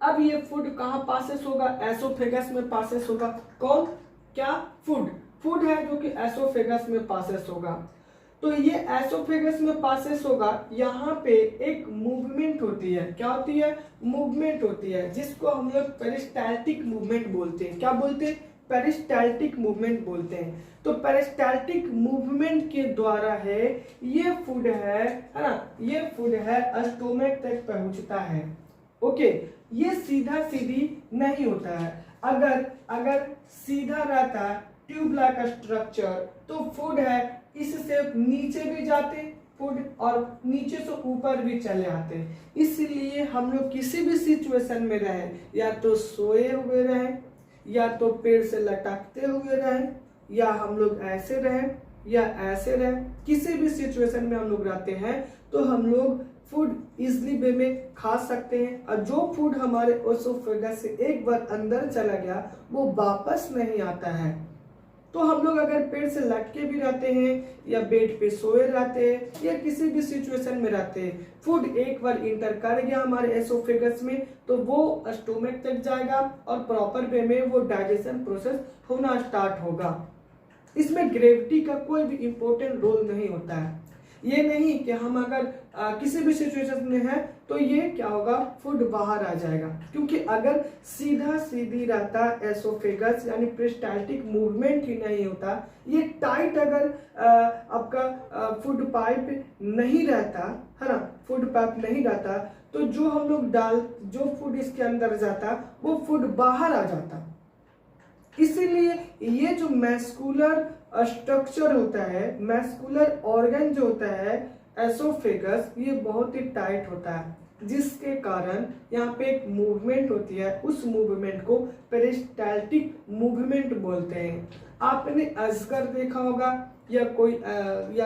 अब ये फूड कहाँ पासेस होगा? एसोफेगस में पासेस होगा। कौन? क्या? फूड है जो कि एसोफेगस में पासेस होगा। तो ये एसोफेगस में पासेस होगा। यहाँ पे एक मूवमेंट होती है। क्या होती है? मूवमेंट होती है, जिसको हम लोग पेरिस्टाल्टिक मूवमेंट बोलते हैं। क्या बोलते हैं? पेरिस्टाल्टिक मूवमेंट बोलते हैं। तो पेरिस्टाल्टिक मूवमेंट के द्वारा है ये फूड है ना, ये फूड है स्टोमक तक पहुंचता है। ओके, ये सीधा सीधी नहीं होता है। अगर अगर सीधा रहता ट्यूब लाइक स्ट्रक्चर तो फूड है इससे नीचे भी जाते फूड और नीचे से ऊपर भी चले आते। इसलिए हम लोग किसी भी सिचुएशन में रहे, या तो सोए हुए रहे, या तो पेड़ से लटकते हुए रहे, या हम लोग ऐसे रहे या ऐसे रहे, किसी भी सिचुएशन में हम लोग रहते हैं तो हम लोग फूड इजली वे में खा सकते हैं। और जो फूड हमारे ओसोफेगस से एक बार अंदर चला गया वो वापस नहीं आता है। तो हम लोग अगर पेड़ से लटके भी रहते हैं या बेड पे सोए रहते हैं या किसी भी सिचुएशन में रहते हैं, फूड एक बार इंटर कर गया हमारे एसोफेगस में तो वो स्टोमक तक जाएगा और प्रॉपर वे में वो डाइजेशन प्रोसेस होना स्टार्ट होगा। इसमें ग्रेविटी का कोई भी इम्पोर्टेंट रोल नहीं होता है। ये नहीं कि हम अगर किसी भी सिचुएशन में है तो ये क्या होगा, फूड बाहर आ जाएगा। क्योंकि अगर सीधा सीधी रहता एसोफेगस यानी पेरिस्टाल्टिक मूवमेंट ही नहीं होता, ये टाइट अगर आपका फूड पाइप नहीं रहता है ना, फूड पाइप नहीं रहता तो जो हम लोग जो फूड इसके अंदर जाता वो फूड बाहर आ जाता। इसीलिए ये जो मैस्कुलर स्ट्रक्चर होता है, मैस्कुलर ऑर्गन जो होता है एसोफेगस, ये बहुत ही टाइट होता है, जिसके कारण यहाँ पे एक मूवमेंट होती है, उस मूवमेंट को पेरिस्टाल्टिक मूवमेंट बोलते हैं। आपने अजगर देखा होगा या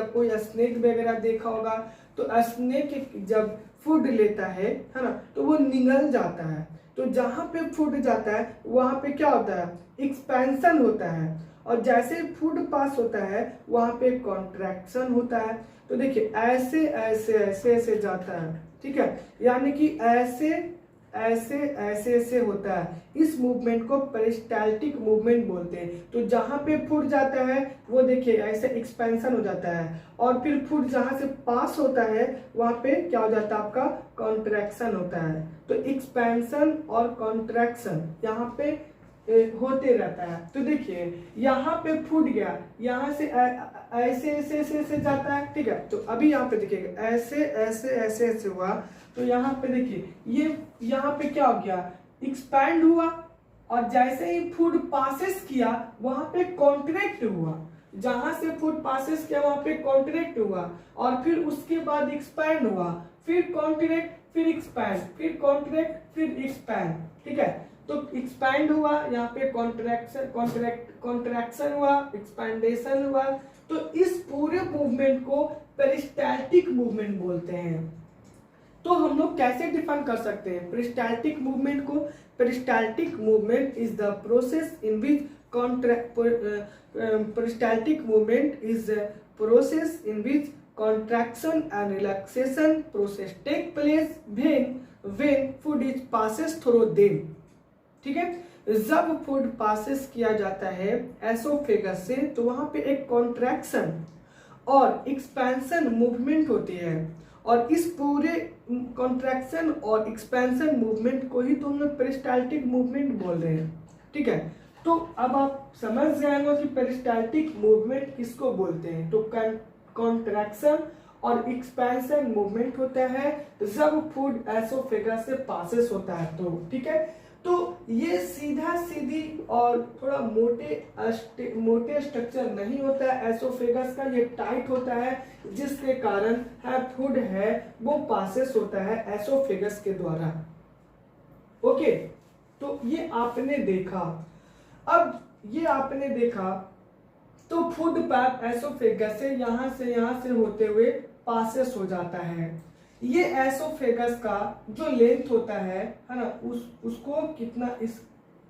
कोई स्नेक वगैरह देखा होगा, तो स्नेक जब फूड लेता है ना, तो वो निगल जाता है। तो जहाँ पे फूड जाता है वहाँ पे क्या होता है, एक्सपेंशन होता है, और जैसे फूड पास होता है वहाँ पे कॉन्ट्रैक्शन होता है। तो देखिए ऐसे ऐसे ऐसे ऐसे जाता है, ठीक है, यानी कि ऐसे ऐसे ऐसे ऐसे होता है। इस मूवमेंट को पेरिस्टाल्टिक मूवमेंट बोलते हैं। तो जहाँ पे फूड जाता है वो देखिए ऐसे एक्सपेंशन हो जाता है, और फिर फूड जहाँ से पास होता है वहाँ पे क्या हो जाता है, आपका कॉन्ट्रैक्शन होता है। तो एक्सपेंशन और कॉन्ट्रैक्शन यहाँ पे होते रहता है। तो देखिए यहाँ पे फूड गया, यहाँ से ऐसे ऐसे ऐसे ऐसे जाता है, ठीक है। तो अभी यहाँ पे देखिएगा ऐसे ऐसे ऐसे ऐसे हुआ, तो यहाँ पे देखिए ये यहाँ पे क्या हो गया, एक्सपैंड हुआ, और जैसे ही फूड पासेस किया वहां पे कॉन्ट्रैक्ट हुआ, जहां से फूड पासेस किया वहां पे कॉन्ट्रैक्ट हुआ, और फिर उसके बाद एक्सपैंड हुआ, फिर कॉन्ट्रैक्ट, फिर एक्सपैंड, फिर कॉन्ट्रैक्ट, फिर एक्सपैंड, ठीक है। तो एक्सपैंड हुआ, यहाँ पे कॉन्ट्रैक्शन हुआ, एक्सपैंडेशन हुआ। तो इस पूरे मूवमेंट को पेरिस्टाल्टिक मूवमेंट बोलते हैं। तो हम लोग कैसे डिफाइन कर सकते हैं पेरिस्टाल्टिक मूवमेंट को? Peristaltic movement is the process in which peristaltic movement is a process in which contraction and relaxation process take place when food is passes through them, ठीक है। जब फूड पासेस किया जाता है एसोफेगस से तो वहां पे एक कॉन्ट्रैक्शन और एक्सपेंशन मूवमेंट होती है, और इस पूरे कॉन्ट्रैक्शन और एक्सपेंशन मूवमेंट को ही तो हम लोग पेरिस्टाल्टिक मूवमेंट बोल रहे हैं, ठीक है। तो अब आप समझ जाएंगे कि पेरिस्टाल्टिक मूवमेंट किसको बोलते हैं। तो कॉन्ट्रैक्शन और एक्सपेंशन मूवमेंट होता है जब फूड एसोफेगस से पासेस होता है, तो ठीक है। तो ये सीधा सीधी और थोड़ा मोटे स्ट्रक्चर नहीं होता है एसोफेगस का, ये टाइट होता है, जिसके कारण फूड है वो पासेस होता है एसोफेगस के द्वारा। ओके, तो ये आपने देखा। अब ये आपने देखा तो फूड पाइप एसोफेगस से यहाँ से होते हुए पासेस हो जाता है। ये एसोफेगस का जो लेंथ होता है ना, उसको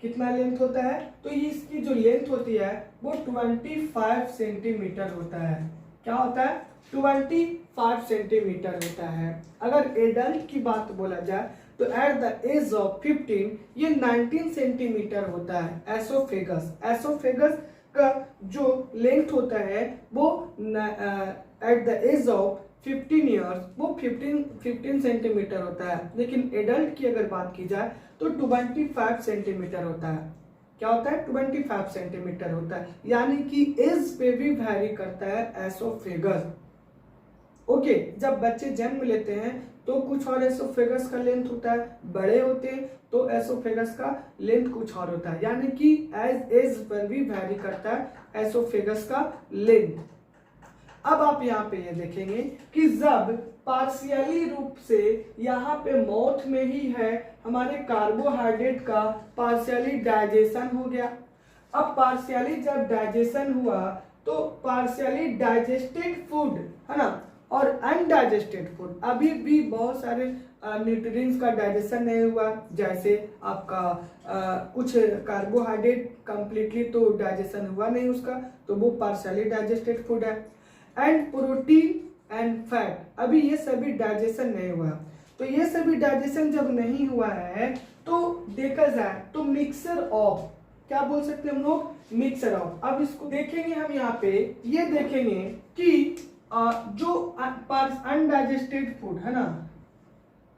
कितना लेंथ होता है, तो ये इसकी जो लेंथ होती है वो 25 सेंटीमीटर होता है। क्या होता है? 25 सेंटीमीटर होता है। अगर एडल्ट की बात बोला जाए तो एट द एज ऑफ 15 ये 19 सेंटीमीटर होता है एसोफेगस का जो लेंथ होता है वो at the age of 15 years वो 15 सेंटीमीटर होता है। लेकिन एडल्ट की अगर बात की जाए तो 25 सेंटीमीटर होता है। क्या होता है? 25 सेंटीमीटर होता है, यानी कि एज पे भी वैरी करता है एसोफेगस। ओके, जब बच्चे जन्म लेते हैं तो कुछ और एसोफेगस का लेंथ होता है, बड़े होते हैं तो एसोफेगस का लेंथ कुछ और होता है, यानी कि एज एज पर भी वैरी करता है एसोफेगस का लेंथ। अब आप यहाँ पे ये देखेंगे कि जब पार्शियली रूप से यहाँ पे माउथ में ही है हमारे कार्बोहाइड्रेट का पार्शियली डाइजेशन हो गया। अब पार्शियली जब डाइजेशन हुआ तो पार्शियली डाइजेस्टेड फूड है ना, और अनडाइजेस्टेड फूड, अभी भी बहुत सारे न्यूट्रिएंट्स का डाइजेशन नहीं हुआ, जैसे आपका कुछ कार्बोहाइड्रेट कंप्लीटली तो डाइजेशन हुआ नहीं उसका, तो वो पार्शियली डाइजेस्टेड फूड है। एंड प्रोटीन एंड फैट, अभी ये सभी डाइजेशन नहीं हुआ। तो ये सभी डाइजेशन जब नहीं हुआ है तो देखा जाए तो मिक्सर ऑफ, क्या बोल सकते हैं हम लोग, मिक्सर ऑफ। अब इसको देखेंगे हम यहाँ पे, ये देखेंगे कि जो अनडाइजेस्टेड फूड है ना,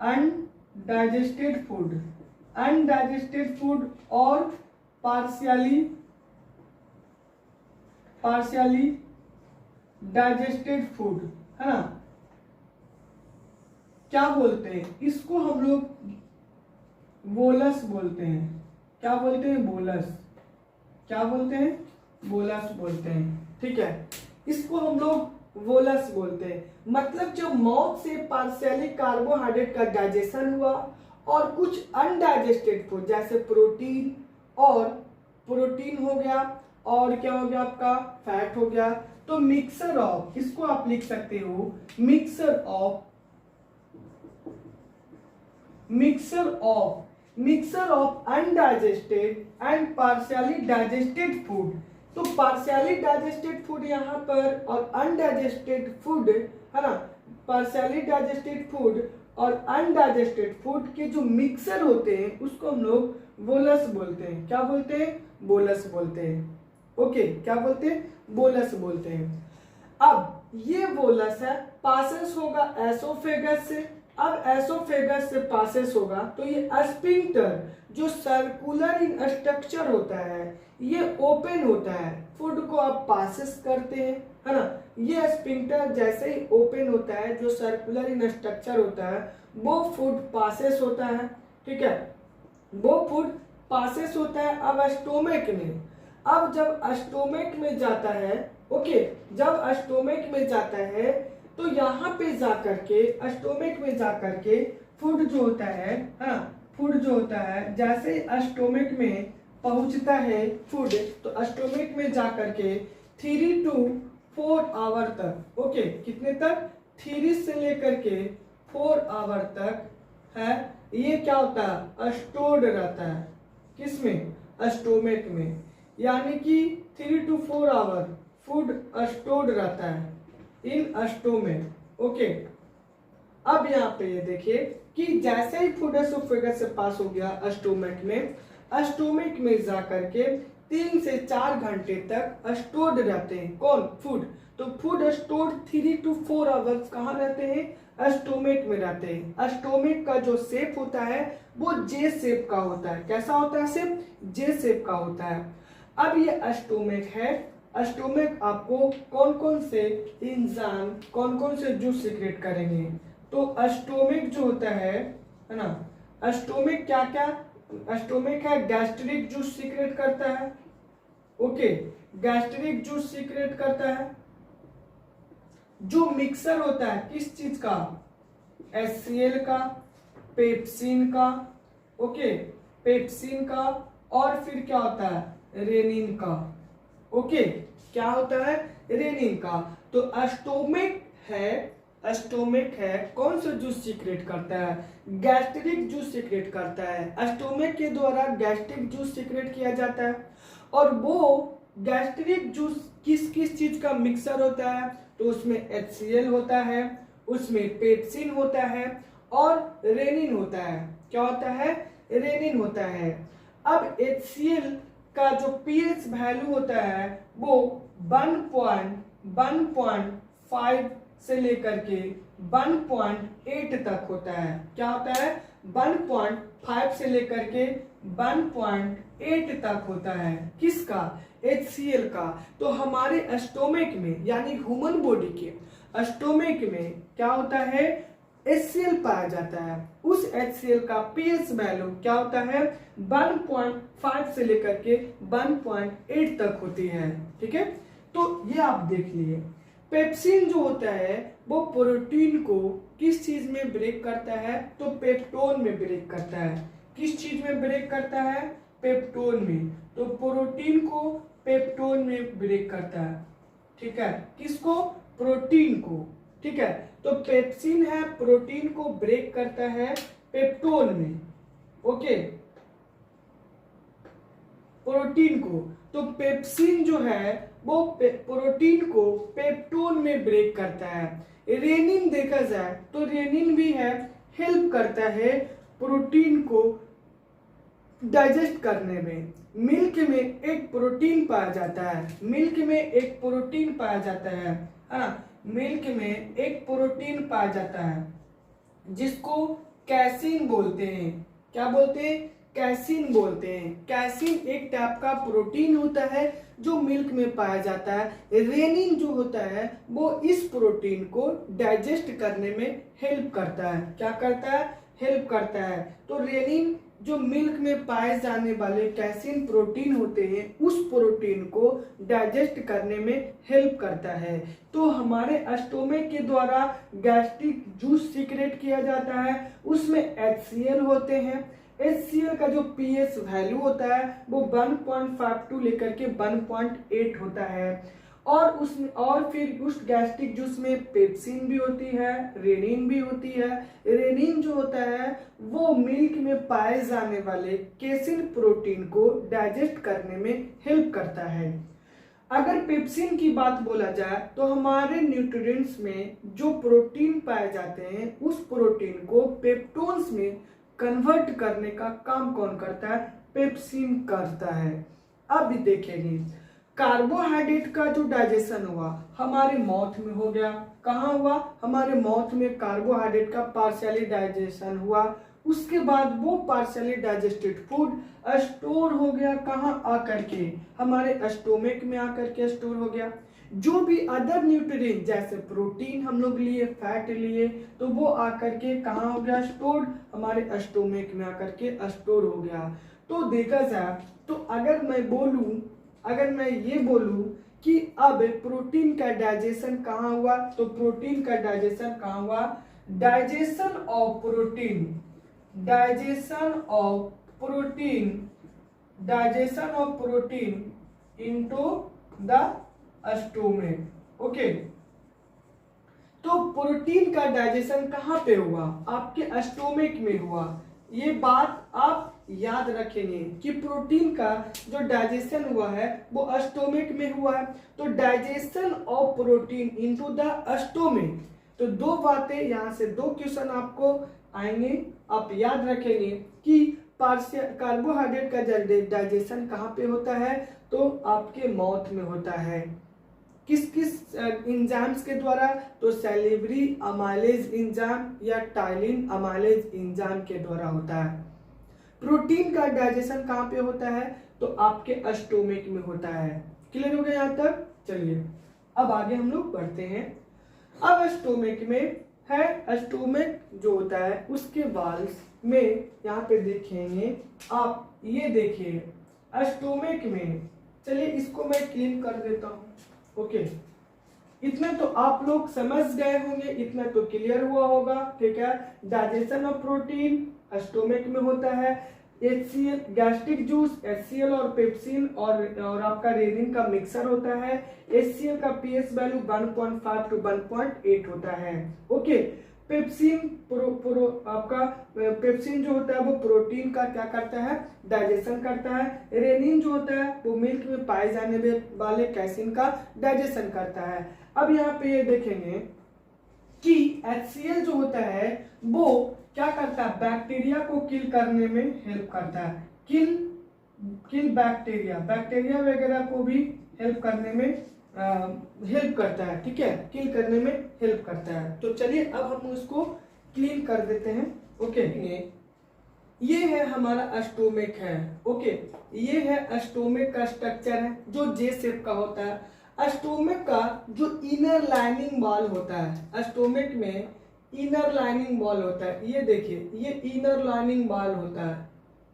अनडाइजेस्टेड फूड और पार्शियली डाइजेस्टेड फूड है ना, क्या बोलते हैं इसको हम लोग, बोलस बोलते हैं। क्या बोलते हैं, बोलस। क्या बोलते हैं, बोलस बोलते हैं। ठीक है, इसको हम लोग बोलस बोलते हैं। मतलब जब माउथ से पार्शियली कार्बोहाइड्रेट का डाइजेशन हुआ और कुछ अनडाइजेस्टेड फूड जैसे प्रोटीन हो गया, और क्या हो गया आपका, फैट हो गया, तो मिक्सर ऑफ, इसको आप लिख सकते हो mixer of undigested and partially digested food. तो पार्शियली डाइजेस्टेड फूड यहाँ पर और अनडाइजेस्टेड फूड है ना, पार्शियली डाइजेस्टेड फूड और अनडाइजेस्टेड फूड के जो मिक्सर होते हैं उसको हम लोग बोलस बोलते हैं। क्या बोलते हैं, बोलस बोलते हैं। ओके, क्या बोलते हैं, बोलस बोलते हैं। अब ये बोलस है, पासेस होगा एसोफेगस से। अब एसोफेगस से पासेस होगा तो ये स्फिंक्टर जो सर्कुलर इन स्ट्रक्चर होता है ये ओपन होता है, फूड को आप पासेस करते हैं है ना। ये स्फिंक्टर जैसे ही ओपन होता है, जो सर्कुलर इन स्ट्रक्चर होता है वो फूड पासेस होता है। ठीक है, वो फूड पासेस होता है। अब स्टोमक में, अब जब स्टोमक में जाता है, ओके, जब स्टोमक में जाता है तो यहाँ पे जाकर के स्टोमक में जाकर के फूड जो होता है हाँ, फूड जो होता है जैसे स्टोमक में पहुंचता है फूड, तो स्टोमक में जाकर के 3 to 4 आवर तक, ओके, कितने तक, 3 से लेकर के 4 आवर तक है, ये क्या होता है, स्टोर्ड रहता है। किसमें, स्टोमक में, यानी कि 3 to 4 आवर फूड स्टोर्ड रहता है इन स्टोमक। ओके, अब यहाँ पे ये देखिए कि जैसे ही फूड एसोफेगस से पास हो गया स्टोमक में जाकर के 3 से 4 घंटे तक स्टोर्ड रहते हैं। कौन, फूड। तो फूड स्टोर्ड 3 to 4 आवर्स कहाँ रहते हैं, स्टोमक में रहते हैं। स्टोमक का जो शेप होता है वो जे शेप का होता है। कैसा होता है शेप, जे शेप का होता है। अब ये स्टोमक है, स्टोमक आपको कौन कौन से एंजाइम, कौन कौन से जूस सीक्रेट करेंगे, तो स्टोमक जो होता है ना, स्टोमक क्या क्या, स्टोमक है गैस्ट्रिक जूस सीक्रेट करता है। ओके, गैस्ट्रिक जूस सीक्रेट करता है। जो मिक्सर होता है किस चीज का, HCl का, पेप्सिन का, ओके, पेप्सिन का, और फिर क्या होता है, रेनिन का। ओके, क्या होता है, रेनिन का। तो स्टोमक है कौन सा जूस सीक्रेट करता है, गैस्ट्रिक जूस सीक्रेट करता है। स्टोमक के द्वारा गैस्ट्रिक जूस सीक्रेट किया जाता है। और वो गैस्ट्रिक जूस किस किस चीज का मिक्सर होता है, तो उसमें HCl होता है, उसमें पेप्सिन होता है और रेनिन होता है। क्या होता है, रेनिन होता है। अब HCl का जो pH वैल्यू होता है वो 1.5 से लेकर के 1.8 तक होता है। क्या होता है, 1.5 से लेकर के 1.8 तक होता है। किसका, HCl का। तो हमारे स्टोमक में यानी ह्यूमन बॉडी के स्टोमक में क्या होता है, HCl पाया जाता है, उस HCl का pH वैल्यू क्या होता है 1.5 से लेकर के 1.8 तक होती है। ठीक है, तो ये आप देख लिए। पेप्सिन जो होता है वो प्रोटीन को किस चीज में ब्रेक करता है, तो पेप्टोन में ब्रेक करता है। किस चीज में ब्रेक करता है, पेप्टोन में। तो प्रोटीन को पेप्टोन में ब्रेक करता है। ठीक है, किसको, प्रोटीन को। ठीक है, तो पेप्सिन है प्रोटीन को ब्रेक करता है पेप्टोन में। ओके, प्रोटीन को, तो पेप्सिन जो है वो प्रोटीन को पेप्टोन में ब्रेक करता है। रेनिन देखा जाए तो रेनिन भी है, हेल्प करता है प्रोटीन को डाइजेस्ट करने में। मिल्क में एक प्रोटीन पाया जाता है, मिल्क में एक प्रोटीन पाया जाता है ना, मिल्क में एक प्रोटीन पाया जाता है जिसको कैसीन बोलते हैं। क्या बोलते हैं, कैसीन बोलते हैं। कैसीन एक टाइप का प्रोटीन होता है जो मिल्क में पाया जाता है। रेनिन जो होता है वो इस प्रोटीन को डाइजेस्ट करने में हेल्प करता है। क्या करता है, हेल्प करता है। तो रेनिन जो मिल्क में पाए जाने वाले कैसीन प्रोटीन होते हैं उस प्रोटीन को डाइजेस्ट करने में हेल्प करता है। तो हमारे स्टोमक के द्वारा गैस्ट्रिक जूस सीक्रेट किया जाता है, उसमें HCl होते हैं। HCl का जो pH वैल्यू होता है वो 1.52 लेकर के 1.8 होता है। और फिर उस गैस्ट्रिक जूस में पेप्सिन भी होती है, रेनिन भी होती है। रेनिन जो होता है वो मिल्क में पाए जाने वाले केसिन प्रोटीन को डाइजेस्ट करने में हेल्प करता है। अगर पेप्सिन की बात बोला जाए तो हमारे न्यूट्रिएंट्स में जो प्रोटीन पाए जाते हैं उस प्रोटीन को पेप्टोन्स में कन्वर्ट करने का काम कौन करता है, पेप्सिन करता है। अब देखेंगे कार्बोहाइड्रेट का जो डाइजेशन हुआ हमारे माउथ में हो गया। कहाँ हुआ, हमारे माउथ में कार्बोहाइड्रेट का पार्शियली डाइजेशन हुआ। उसके बाद वो पार्शियली डाइजेस्टेड फूड स्टोर हो गया, कहाँ आकर के, हमारे स्टोमक में आकर के स्टोर हो गया। जो भी अदर न्यूट्रिएंट जैसे प्रोटीन हम लोग लिए, फैट लिए, तो वो आकर के कहाँ हो गया, स्टोर, हमारे स्टोमक में आकर के स्टोर हो गया। तो देखा जाए तो अगर मैं ये बोलूं कि अब प्रोटीन का डाइजेशन कहाँ हुआ, तो प्रोटीन का डाइजेशन कहाँ हुआ, digestion of protein into the stomach. Okay, तो प्रोटीन का डाइजेशन कहाँ पे हुआ, आपके स्टोमक में हुआ। ये बात आप याद रखेंगे कि प्रोटीन का जो डाइजेशन हुआ है वो स्टोमक में हुआ है। तो digestion of protein into the stomach, तो दो बातें यहाँ से, दो क्वेश्चन आपको आएंगे, आप याद रखेंगे कि कार्बोहाइड्रेट का डाइजेशन कहाँ पे होता है, तो आपके माउथ में होता है। किस किस एंजाइम्स के द्वारा, तो सैलिवरी अमाइलेज एंजाइम या टाइलिन अमाइलेज एंजाइम के द्वारा होता है। प्रोटीन का डाइजेशन कहाँ पे होता है, तो आपके स्टोमक में होता है। क्लियर हो गया यहाँ तक। चलिए अब आगे हम लोग बढ़ते हैं। अब स्टोमक में है, स्टोमक जो होता है उसके वाल्स में यहाँ पे देखेंगे आप, ये देखिए स्टोमक में, चलिए इसको मैं क्लीन कर देता हूँ। ओके, इतना तो आप लोग समझ गए होंगे, इतना तो क्लियर हुआ होगा। ठीक है, डाइजेशन ऑफ प्रोटीन स्टोमक में होता है। HCl गैस्ट्रिक जूस, HCl और पेप्सिन और आपका रेनिन का मिक्सर होता है। HCl का pH वैल्यू 1.5 to 1.8 होता है। ओके, पेप्सिन आपका पेप्सिन जो होता है वो प्रोटीन का क्या करता है, डाइजेशन करता है। रेनिन जो होता है वो मिल्क में पाए जाने वाले कैसिन का डाइजेशन करता है। अब यहाँ पे ये देखेंगे कि HCl जो होता है वो क्या करता है, बैक्टीरिया को किल करने में हेल्प करता है। किल बैक्टीरिया वगैरह को भी हेल्प करने में हेल्प करता है। ठीक है, किल करने में हेल्प करता है। तो चलिए अब हम उसको क्लीन कर देते हैं। ओके, ये है हमारा स्टोमक है। ओके, ये है स्टोमक का स्ट्रक्चर है जो जे शेप का होता है। स्टोमक का जो इनर लाइनिंग वॉल होता है, स्टोमक में इनर लाइनिंग वॉल होता है। ये देखिए, ये इनर लाइनिंग वॉल होता है।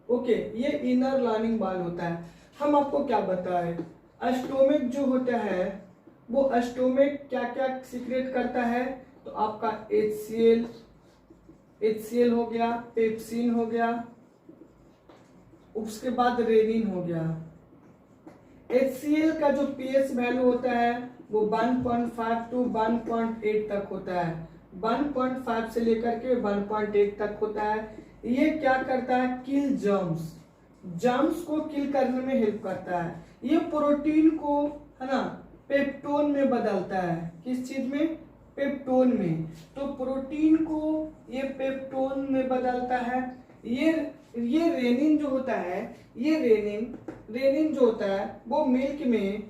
ओके, ये इनर लाइनिंग वॉल होता है। हम आपको क्या बताएं, स्टोमक जो होता है वो स्टोमक क्या क्या सीक्रेट करता है, तो आपका HCl हो गया, पेप्सिन हो गया, उसके बाद रेनिन हो गया। HCl का जो pH वैल्यू होता है वो 1.5 टू 1.8 तक होता है। 1.5 से लेकर के 1.8 तक होता है। ये क्या करता है, किल जर्म्स को किल करने में हेल्प करता है। ये प्रोटीन को, है ना, पेप्टोन में बदलता है। किस चीज में, पेप्टोन में। तो प्रोटीन को ये पेप्टोन में बदलता है। ये रेनिन जो होता है, ये रेनिन जो होता है वो मिल्क में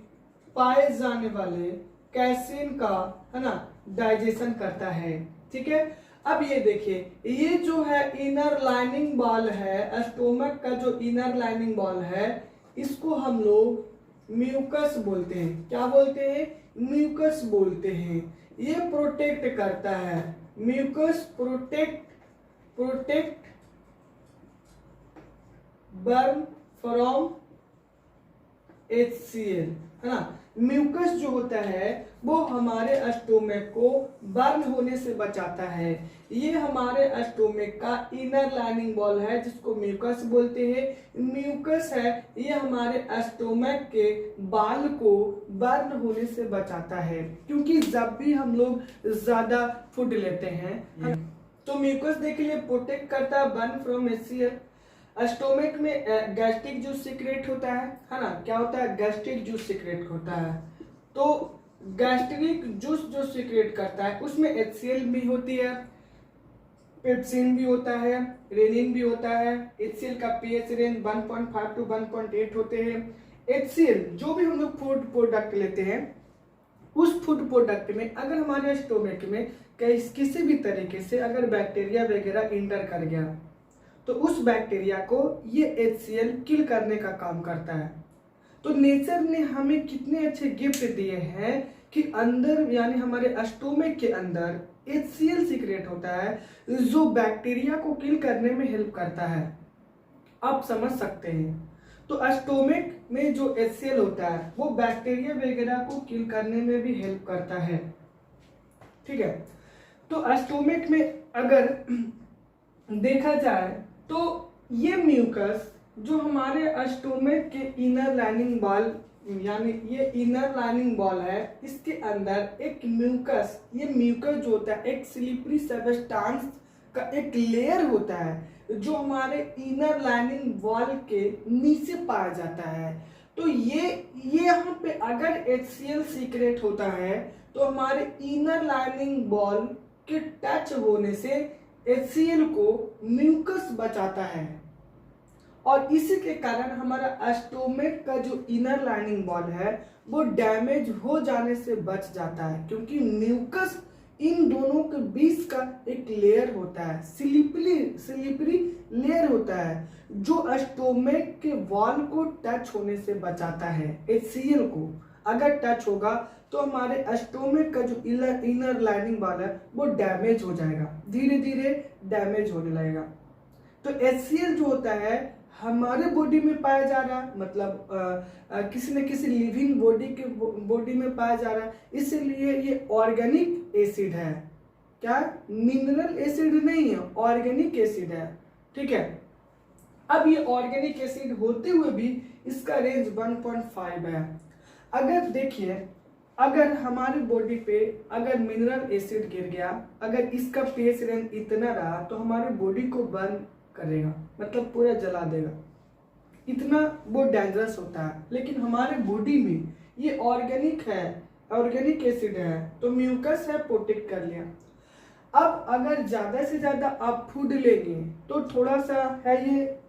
पाए जाने वाले कैसीन का, है ना, डाइजेशन करता है। ठीक है, अब ये देखिए, ये जो है इनर लाइनिंग वॉल है, स्टोमक का जो इनर लाइनिंग वॉल है, इसको हम लोग म्यूकस बोलते हैं। क्या बोलते हैं, म्यूकस बोलते हैं। ये प्रोटेक्ट करता है, mucus protect burn from HCl, है ना। म्यूकस जो होता है वो हमारे स्टोमक को बर्न होने से बचाता है। ये हमारे स्टोमक का इनर लाइनिंग वॉल है जिसको म्यूकस बोलते हैं। म्यूकस है, ये हमारे स्टोमक के बाल को बर्न होने से बचाता है, क्योंकि जब भी हम लोग ज्यादा फूड लेते हैं तो म्यूकस देखिए प्रोटेक्ट करता है बर्न फ्रॉम HCl। स्टोमक में गैस्ट्रिक जूस सीक्रेट होता है ना। क्या होता है, गैस्ट्रिक जूस सीक्रेट होता है। तो गैस्ट्रिक जूस जो सीक्रेट करता है उसमें HCl भी होती है, पेप्सिन भी होता है, रेनिन भी होता है। HCl का pH रेंज 1.5 टू 1.8 होते हैं। HCl जो भी हम लोग फूड प्रोडक्ट लेते हैं, उस फूड प्रोडक्ट में अगर हमारे स्टोमक में किसी भी तरीके से अगर बैक्टीरिया वगैरह इंटर कर गया तो उस बैक्टीरिया को ये HCl किल करने का काम करता है। तो नेचर ने हमें कितने अच्छे गिफ्ट दिए हैं कि अंदर, यानी हमारे स्टोमक के अंदर HCl सीक्रेट होता है जो बैक्टीरिया को किल करने में हेल्प करता है। आप समझ सकते हैं। तो स्टोमक में जो HCl होता है वो बैक्टीरिया वगैरह को किल करने में भी हेल्प करता है। ठीक है, तो स्टोमक में अगर देखा जाए तो ये म्यूकस जो हमारे स्टोमक के इनर लाइनिंग वॉल, यानी ये इनर लाइनिंग वॉल है, इसके अंदर एक म्यूकस, ये म्यूकस जो होता है एक स्लिपरी सब्सटेंस का एक लेयर होता है जो हमारे इनर लाइनिंग वॉल के नीचे पाया जाता है। तो ये यहाँ पे अगर HCl सीक्रेट होता है तो हमारे इनर लाइनिंग वॉल के टच होने से HCl को म्यूकस बचाता है, और इसी के कारण हमारा स्टोमक का जो इनर लाइनिंग वॉल है वो डैमेज हो जाने से बच जाता है, क्योंकि म्यूकस इन दोनों के बीच का एक लेयर होता है, स्लिपरी लेयर होता है जो स्टोमक के वॉल को टच होने से बचाता है। HCl को अगर टच होगा तो हमारे स्टोमक का जो इनर लाइनिंग वॉल है वो डैमेज हो जाएगा, धीरे धीरे डैमेज होने लगेगा। तो HCl जो होता है हमारे बॉडी में पाया जा रहा है, मतलब किसी न किसी लिविंग बॉडी में पाया जा रहा है, इसलिए ये ऑर्गेनिक एसिड है। क्या, मिनरल एसिड नहीं है, ऑर्गेनिक एसिड है। ठीक है, अब ये ऑर्गेनिक एसिड होते हुए भी इसका रेंज 1.5 है। अगर देखिए, अगर हमारी बॉडी पे अगर मिनरल एसिड गिर गया, अगर इसका pH रेंज इतना रहा तो हमारी बॉडी को बर्न करेगा, मतलब पूरा जला देगा, इतना वो डेंजरस होता है। लेकिन हमारे बॉडी में ये ऑर्गेनिक है, ऑर्गेनिक एसिड है, तो म्यूकस है, प्रोटेक्ट कर लिया। अब अगर ज्यादा से ज्यादा आप फूड लेंगे तो थोड़ा सा है,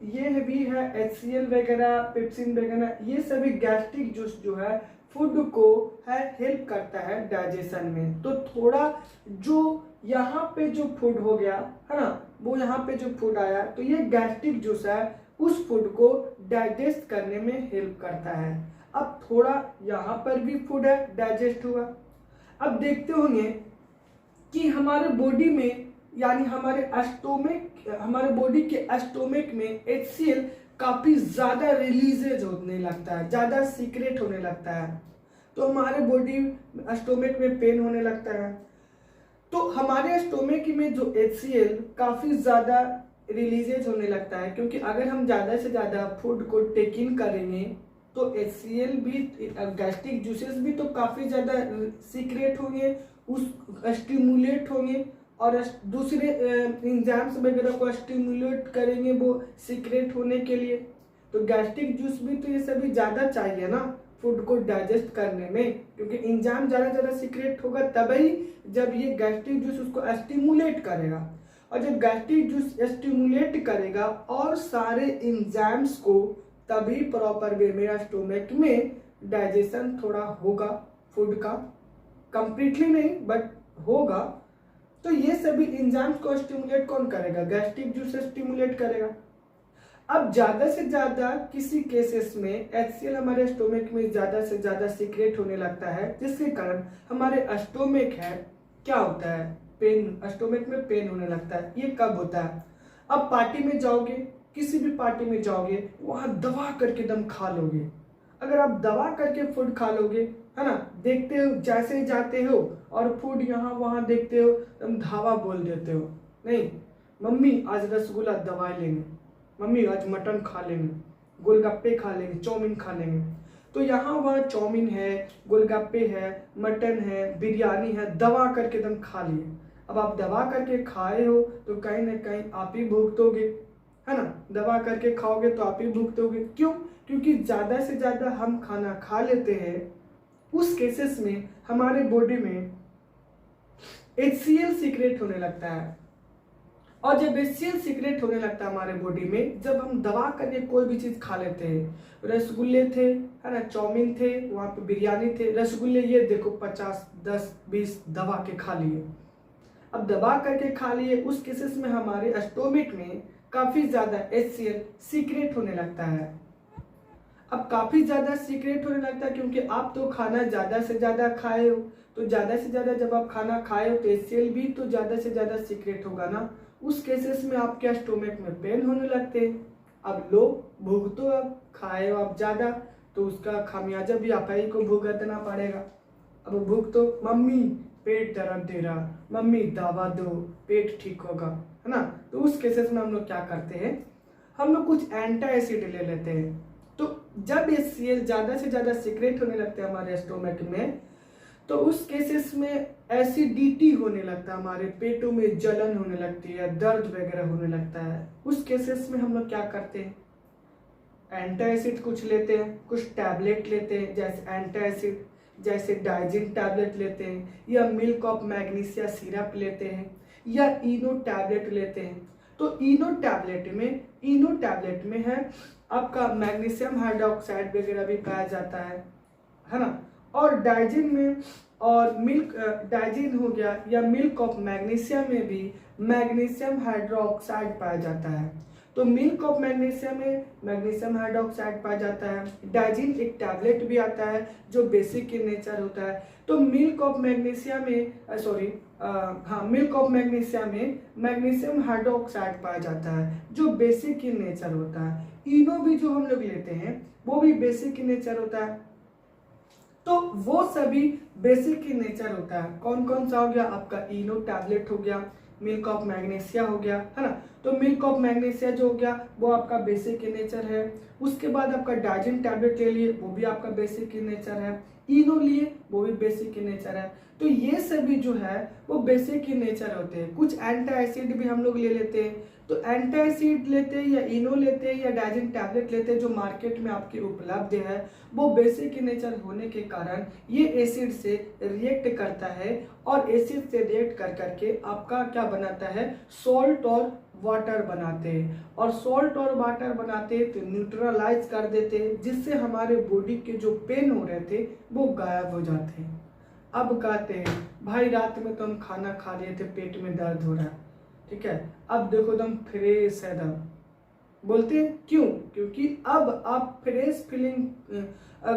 ये भी है HCl वगैरह, पेप्सिन वगैरह, ये सभी गैस्ट्रिक जूस जो है फूड को है हेल्प करता है डाइजेशन में। तो थोड़ा जो यहाँ पे जो फूड हो गया है ना, वो यहाँ पे जो फूड आया तो ये गैस्ट्रिक जूस है, उस फूड को डाइजेस्ट करने में हेल्प करता है। अब थोड़ा यहाँ पर भी फूड है, डाइजेस्ट हुआ। अब देखते होंगे कि हमारे बॉडी में यानी हमारे बॉडी के स्टोमिक में HCl काफी ज्यादा रिलीजेज होने लगता है, ज्यादा सीक्रेट होने लगता है, तो हमारे बॉडी स्टोमिक में पेन होने लगता है। तो हमारे स्टोमिक में जो HCl काफी ज्यादा रिलीजेज होने लगता है, क्योंकि अगर हम ज्यादा से ज्यादा फूड को टेक इन करेंगे तो HCl भी, गैस्ट्रिक जूसेस भी तो काफी ज्यादा सीक्रेट होंगे, उस स्टिमुलेट होंगे और दूसरे एंजाइम्स वगैरह को स्टिमुलेट करेंगे वो सीक्रेट होने के लिए। तो गैस्ट्रिक जूस भी तो ये सभी ज़्यादा चाहिए ना फूड को डाइजेस्ट करने में, क्योंकि एंजाइम ज़्यादा सीक्रेट होगा तभी जब ये गैस्ट्रिक जूस उसको स्टिमुलेट करेगा, और जब गैस्ट्रिक जूस स्टिमुलेट करेगा और सारे एंजाइम्स को, तभी प्रॉपर वे में स्टोमक में डाइजेशन थोड़ा होगा फूड का, कंप्लीटली नहीं बट होगा। तो ये सभी एंजाइम्स को स्टिमुलेट कौन करेगा? गैस्ट्रिक जूस स्टिमुलेट करेगा। अब ज्यादा से ज्यादा किसी केसेस में HCl हमारे स्टोमक में ज्यादा से ज्यादा सीक्रेट होने लगता है, जिसके कारण हमारे स्टोमक है क्या होता है, पेन, स्टोमक में पेन होने लगता है। ये कब होता है? अब पार्टी में जाओगे, किसी भी पार्टी में जाओगे, वहां दबा करके दम खा लोगे। अगर आप दबा करके फूड खा लोगे, है ना, देखते हो जैसे ही जाते हो और फूड यहाँ वहां देखते हो, तुम धावा बोल देते हो, नहीं मम्मी आज रसगुल्ला दबा लेंगे, मम्मी आज मटन खा लेंगे, गोलगप्पे खा लेंगे, चाउमीन खा लेंगे। तो यहाँ वहाँ चाउमीन है, गोलगप्पे है, मटन है, बिरयानी है, दबा करके दम खा लिए। अब आप दबा करके खाए हो तो कहीं ना कहीं आप ही भुगतोगे, है ना, दबा करके खाओगे तो आप ही भुगतोगे। क्यों? क्योंकि ज्यादा से ज्यादा हम खाना खा लेते हैं, उस केसेस में हमारे बॉडी में HCl सीक्रेट होने लगता है, और जब HCl सीक्रेट होने लगता है हमारे बॉडी में, जब हम दबा करके कोई भी चीज खा लेते हैं, रसगुल्ले थे, है ना, चाउमीन थे, वहां पे बिरयानी थे, रसगुल्ले ये देखो 50, 10, 20 दबा के खा लिए। अब दबा करके खा लिए, उस केसेस में हमारे स्टोमक में काफी ज्यादा HCl सीक्रेट होने लगता है। अब काफी ज्यादा सीक्रेट होने लगता है क्योंकि आप तो खाना ज्यादा से ज्यादा खाए हो, तो ज्यादा से ज्यादा जब आप खाना खाए हो तो HCl भी तो ज्यादा से ज्यादा सीक्रेट होगा ना। उस केसेस में आपके स्टोमक में पेन होने लगते हैं। अब लो भुगतो, अब खाए हो आप ज्यादा, तो उसका खामियाजा भी आप ही को भुगतना पड़ेगा। अब भुगतो, मम्मी पेट दर्द दे रहा, मम्मी दवा दो पेट ठीक होगा, है ना। तो उस केसेस में हम लोग क्या करते हैं, हम लोग कुछ एंटी एसिड ले लेते हैं। तो जब HCl ज्यादा से ज्यादा सीक्रेट होने लगते हैं हमारे स्टोमक में, तो उस केसेस में एसिडिटी होने लगता है, हमारे पेटों में जलन होने लगती है, दर्द वगैरह होने लगता है। उस केसेस में हम लोग क्या करते हैं, एंटी एसिड कुछ लेते हैं, कुछ टैबलेट लेते हैं, जैसे एंटी एसिड, जैसे डाइजिन टैबलेट लेते हैं, या मिल्क ऑफ मैग्नीशिया सिरप लेते हैं, या इनो टैबलेट लेते हैं। तो इनो टैबलेट में है आपका मैग्नीशियम हाइड्रोक्साइड वगैरह भी पाया जाता है ना। और डाइजिन में, और मिल्क डाइजिन हो गया या मिल्क ऑफ मैग्नीशिया में भी मैग्नीशियम हाइड्रोक्साइड पाया जाता है। तो मिल्क ऑफ मैग्नीशियम में मैग्नीशियम हाइड्रोक्साइड पाया जाता है। डाइजिन एक टैबलेट भी आता है जो बेसिक इन नेचर होता है। तो मिल्क ऑफ मैग्नीशिया में मिल्क ऑफ मैग्नीशिया में मैग्नीशियम हाइड्रोक्साइड पाया जाता है जो बेसिक इन नेचर होता है। इनो भी जो हम लोग लेते हैं वो भी बेसिक इन नेचर होता है। तो वो सभी बेसिक इन नेचर होता है। कौन कौन सा हो गया आपका, इनो टैबलेट हो गया, मिल्क ऑफ मैग्नीशिया हो गया, है ना। तो मिल्क ऑफ मैग्नीशिया जो हो गया वो आपका बेसिक इन नेचर है। उसके बाद आपका डाइजिन टैबलेट ले लिए, वो भी आपका बेसिक इन नेचर है। इनो लिए, वो भी बेसिक इन नेचर है। तो ये सभी जो है वो बेसिक इन नेचर होते हैं। कुछ एंटी एसिड भी हम लोग ले लेते हैं। तो एंटी एसिड लेते हैं या इनो लेते हैं या डाइजिन टैबलेट लेते हैं जो मार्केट में आपके उपलब्ध है, वो बेसिक इन नेचर होने के कारण ये एसिड से रिएक्ट करता है, और एसिड से रिएक्ट कर करके आपका क्या बनाता है, सॉल्ट और वाटर बनाते हैं। और सॉल्ट और वाटर बनाते हैं तो न्यूट्रलाइज कर देते हैं, जिससे हमारे बॉडी के जो पेन हो रहे थे वो गायब हो जाते हैं। अब कहते हैं भाई रात में तो हम खाना खा लिए थे, पेट में दर्द हो रहा है, ठीक है, अब देखो दम फ्रेश है, दम बोलते हैं क्यों? क्योंकि अब आप फ्रेश फीलिंग,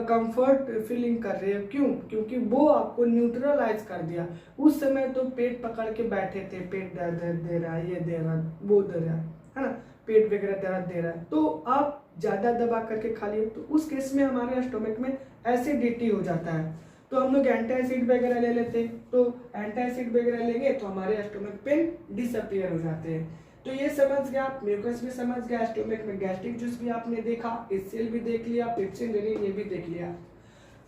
कंफर्ट फीलिंग कर रहे हो। क्यों? क्योंकि वो आपको न्यूट्रलाइज कर दिया। उस समय तो पेट पकड़ के बैठे थे, पेट दर्द दे रहा है, ये दे रहा है, वो दे रहा है ना, पेट वगैरह दर्द दे रहा है, तो आप ज़्यादा दबा करके खा लिए, तो उस केस में हमारे स्टोमक में एसिडिटी हो जाता है। तो हम लोग एंटासिड वगैरह ले लेते हैं, तो एंटासिड वगैरह लेंगे तो हमारे स्टोमक पेन डिसअपियर हो जाते हैं। तो ये समझ गया, म्यूकस भी समझ गया, स्टोमक में गैस्ट्रिक जूस भी आपने देखा, एचसीएल भी देख लिया, पेप्सिन रेनिन ये भी देख लिया।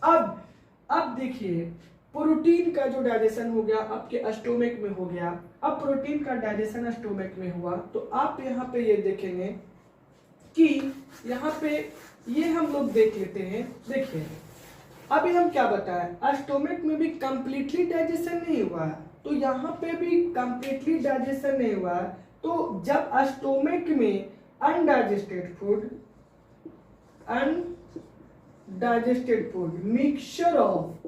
अब देखिए, प्रोटीन का जो डाइजेशन हो गया आपके स्टोमक में हो गया। अब प्रोटीन का डाइजेशन स्टोमक में हुआ तो आप यहाँ पे ये देखेंगे कि यहाँ पे ये हम लोग देख लेते हैं। देखिए अभी हम क्या बताएं, स्टोमक में भी कंप्लीटली डाइजेशन नहीं हुआ है, तो यहाँ पे भी कंप्लीटली डाइजेशन नहीं हुआ है। तो जब स्टोमक में अनडाइजेस्टेड फूड मिक्सचर ऑफ,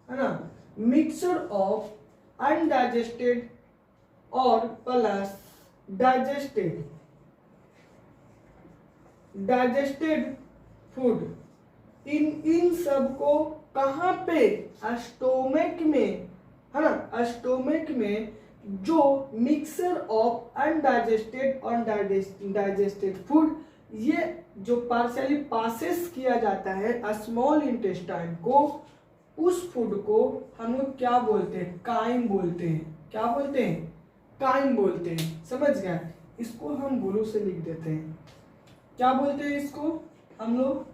है ना, मिक्सचर ऑफ अनडाइजेस्टेड और प्लस डाइजेस्टेड फूड, इन सब को कहाँ पे, स्टोमक में, है ना, स्टोमक में जो मिक्सर ऑफ अनडाइजेस्टेड और डाइजेस्टेड फूड, ये जो पार्शियली पासेस किया जाता है स्मॉल इंटेस्टाइन को, उस फूड को हम लोग क्या बोलते हैं, काइम बोलते हैं। क्या बोलते हैं? काइम बोलते हैं। समझ गए? इसको हम ब्लू से लिख देते हैं। क्या बोलते हैं इसको? हम लोग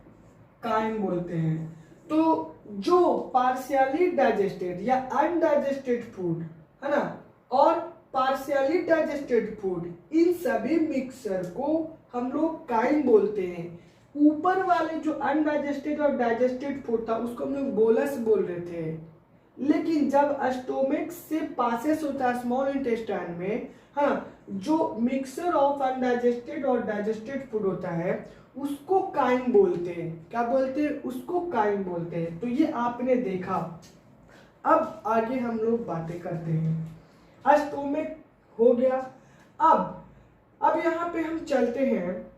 काइम बोलते हैं। तो जो पार्शियली डाइजेस्टेड या अनडाइजेस्टेड फूड, है ना, और पार्शियली डाइजेस्टेड फूड, इन सभी मिक्सचर को हम लोग काइम बोलते हैं। ऊपर वाले जो अनडाइजेस्टेड और डाइजेस्टेड फूड था उसको हम लोग बोलस बोल रहे थे, लेकिन जब स्टोमक से पासेस होता है स्मॉल इंटेस्टाइन में, हाँ, जो मिक्सचर ऑफ अनडाइजेस्टेड और डाइजेस्टेड फूड होता है उसको काइम बोलते हैं। क्या बोलते हैं? उसको काइम बोलते हैं। तो ये आपने देखा। अब आगे हम लोग बातें करते हैं। स्टोमक हो गया। अब यहाँ पे हम चलते हैं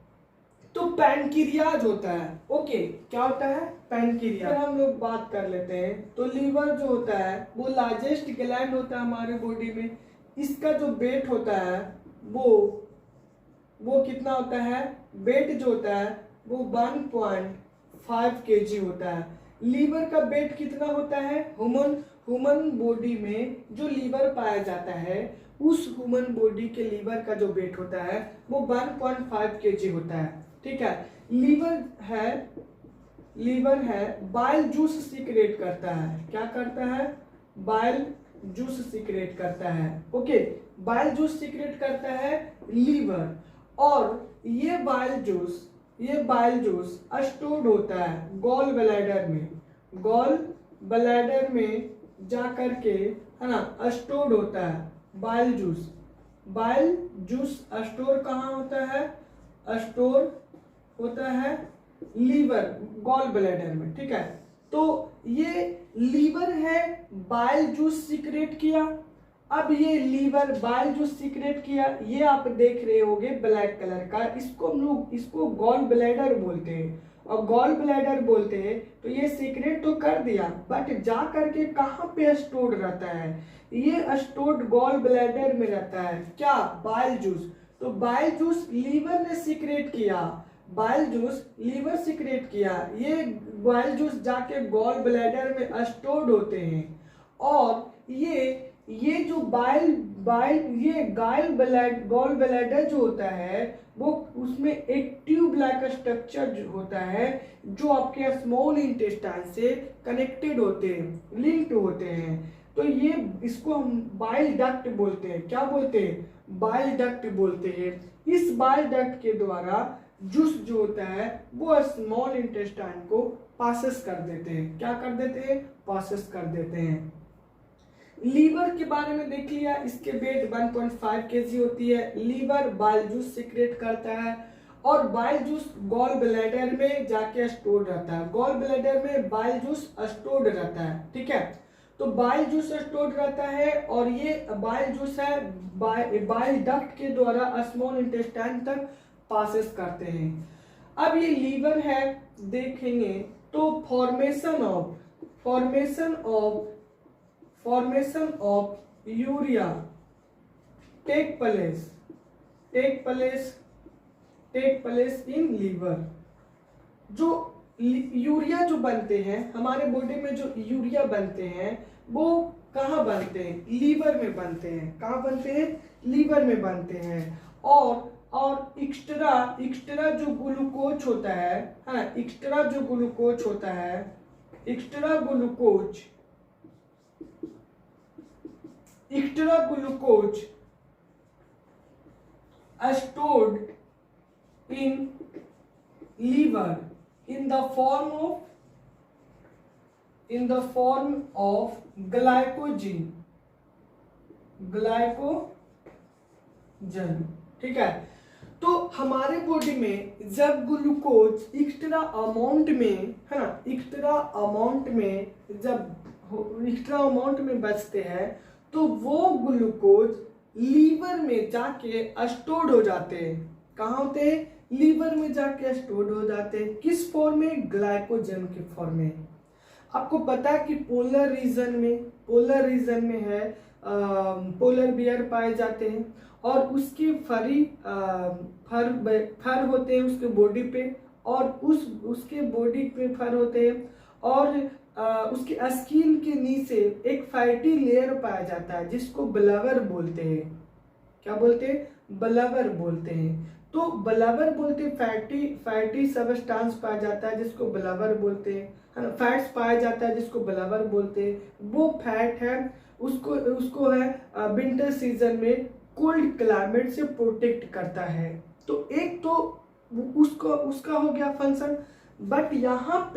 तो पैनक्रियाज होता है। ओके, क्या होता है? पैनक्रियाज। हम लोग बात कर लेते हैं तो लीवर जो होता है वो लार्जेस्ट ग्लैंड होता है हमारे बॉडी में। इसका जो वेट होता है वो कितना होता है? वेट जो होता है वो 1.5 kg होता है। लीवर का वेट कितना होता है? ह्यूमन बॉडी में जो लीवर पाया जाता है उस ह्यूमन बॉडी के लीवर का जो वेट होता है वो 1.5 kg होता है। ठीक है। लीवर है बाइल जूस सीक्रेट करता है। क्या करता है? बाइल जूस सीक्रेट करता है। ओके, बाइल जूस सीक्रेट करता है लीवर, और ये बाइल जूस स्टोर्ड होता है गॉल ब्लैडर में जा करके, है ना, स्टोर्ड होता है बाइल जूस स्टोर कहाँ होता है? स्टोर होता है लीवर, गॉल ब्लैडर में। ठीक है। तो ये लीवर है, बाइल जूस सीक्रेट किया। अब ये लीवर बाइल जूस सीक्रेट किया, ये आप देख रहे होगे ब्लैक कलर का, इसको गॉल ब्लैडर बोलते हैं। और गॉल ब्लैडर बोलते हैं तो ये सीक्रेट तो कर दिया, बट जा करके कहाँ पे स्टोर्ड रहता है? ये स्टोर्ड गॉल ब्लैडर में रहता है। क्या? Bile juice. तो बाइल जूस लीवर ने सीक्रेट किया, लीवर सीक्रेट किया, ये बाइल जूस जाके गॉल ब्लैडर में स्टोर्ड होते हैं। और ये जो गॉल ब्लैडर जो होता है वो उसमें एक ट्यूब लाइक स्ट्रक्चर होता है जो आपके स्मॉल इंटेस्टाइन से कनेक्टेड होते हैं, लिंक्ड होते हैं। तो ये इसको हम बाइल डक्ट बोलते हैं। क्या बोलते हैं? बाइल डक्ट बोलते हैं। इस बाइल डक्ट के द्वारा जूस जो होता है वो स्मॉल इंटेस्टाइन को पासेस कर देते हैं। क्या कर देते हैं? पासेस कर देते हैं। लीवर के बारे में देख लिया, इसके वेट 1.5 kg होती है। लीवर बाइल जूस सीक्रेट करता है और बाइल जूस गॉल ब्लैडर में जाके स्टोर्ड रहता है। गॉल ब्लैडर में बाइल जूस स्टोर्ड रहता है। ठीक है। तो बाइल जूस स्टोर्ड रहता है और ये बाइल जूस है बाइल डक्ट के द्वारा स्मॉल इंटेस्टाइन तक पासेस करते हैं। अब ये लीवर है, देखेंगे तो formation of urea take place in liver. जो यूरिया जो बनते हैं हमारे बॉडी में, जो यूरिया बनते हैं वो कहाँ बनते हैं? लीवर में बनते हैं। कहाँ बनते हैं? लीवर में बनते हैं। और एक्स्ट्रा जो ग्लूकोज होता है, हाँ, extra glucose stored in liver in the form of glycogen, ठीक है। तो हमारे बॉडी में जब ग्लूकोज एक्स्ट्रा अमाउंट में, है ना, एक्स्ट्रा अमाउंट में बचते हैं तो वो ग्लूकोज लीवर में जाके स्टोर्ड हो जाते हैं। कहाँ होते हैं? लीवर में जाके स्टोर्ड हो जाते हैं। किस फॉर्म में? ग्लाइकोजन के फॉर्म में। आपको पता है कि पोलर रीजन में है पोलर बियर पाए जाते हैं और उसकी फर होते हैं उसके बॉडी पे, और उसके बॉडी पे फर होते हैं, और उसके स्किन के नीचे एक फैटी लेयर पाया जाता है जिसको ब्लवर बोलते हैं। क्या बोलते हैं? ब्लवर बोलते हैं। तो ब्लवर बोलते फैटी सबस्टांस पाया जाता है जिसको ब्लवर बोलते हैं, है ना। फैट्स पाया जाता है जिसको ब्लवर बोलते हैं। वो फैट है उसको है विंटर सीजन में कोल्ड क्लाइमेट से प्रोटेक्ट करता है। तो एक तो उसका हो गया फंक्शन। बट यहाँ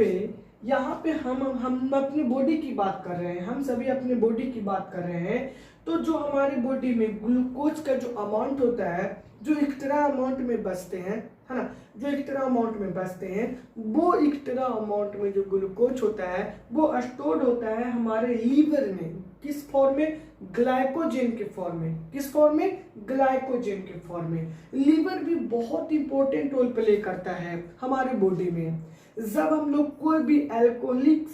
पे हम अपनी बॉडी की बात कर रहे हैं, हम सभी अपनी बॉडी की बात कर रहे हैं। तो जो हमारी बॉडी में ग्लूकोज का जो अमाउंट होता है, जो एक्स्ट्रा अमाउंट में बचते हैं, है ना, जो एक्स्ट्रा अमाउंट में बचते हैं, वो एक्स्ट्रा अमाउंट में जो ग्लूकोज होता है वो स्टोर्ड होता है हमारे लीवर में। किस फॉर्म में? ग्लाइकोजन के फॉर्म में। किस फॉर्म में? ग्लाइकोजन के फॉर्म में। लीवर भी बहुत इंपॉर्टेंट रोल प्ले करता है हमारे बॉडी में। जब हम लोग कोई भी अल्कोहलिक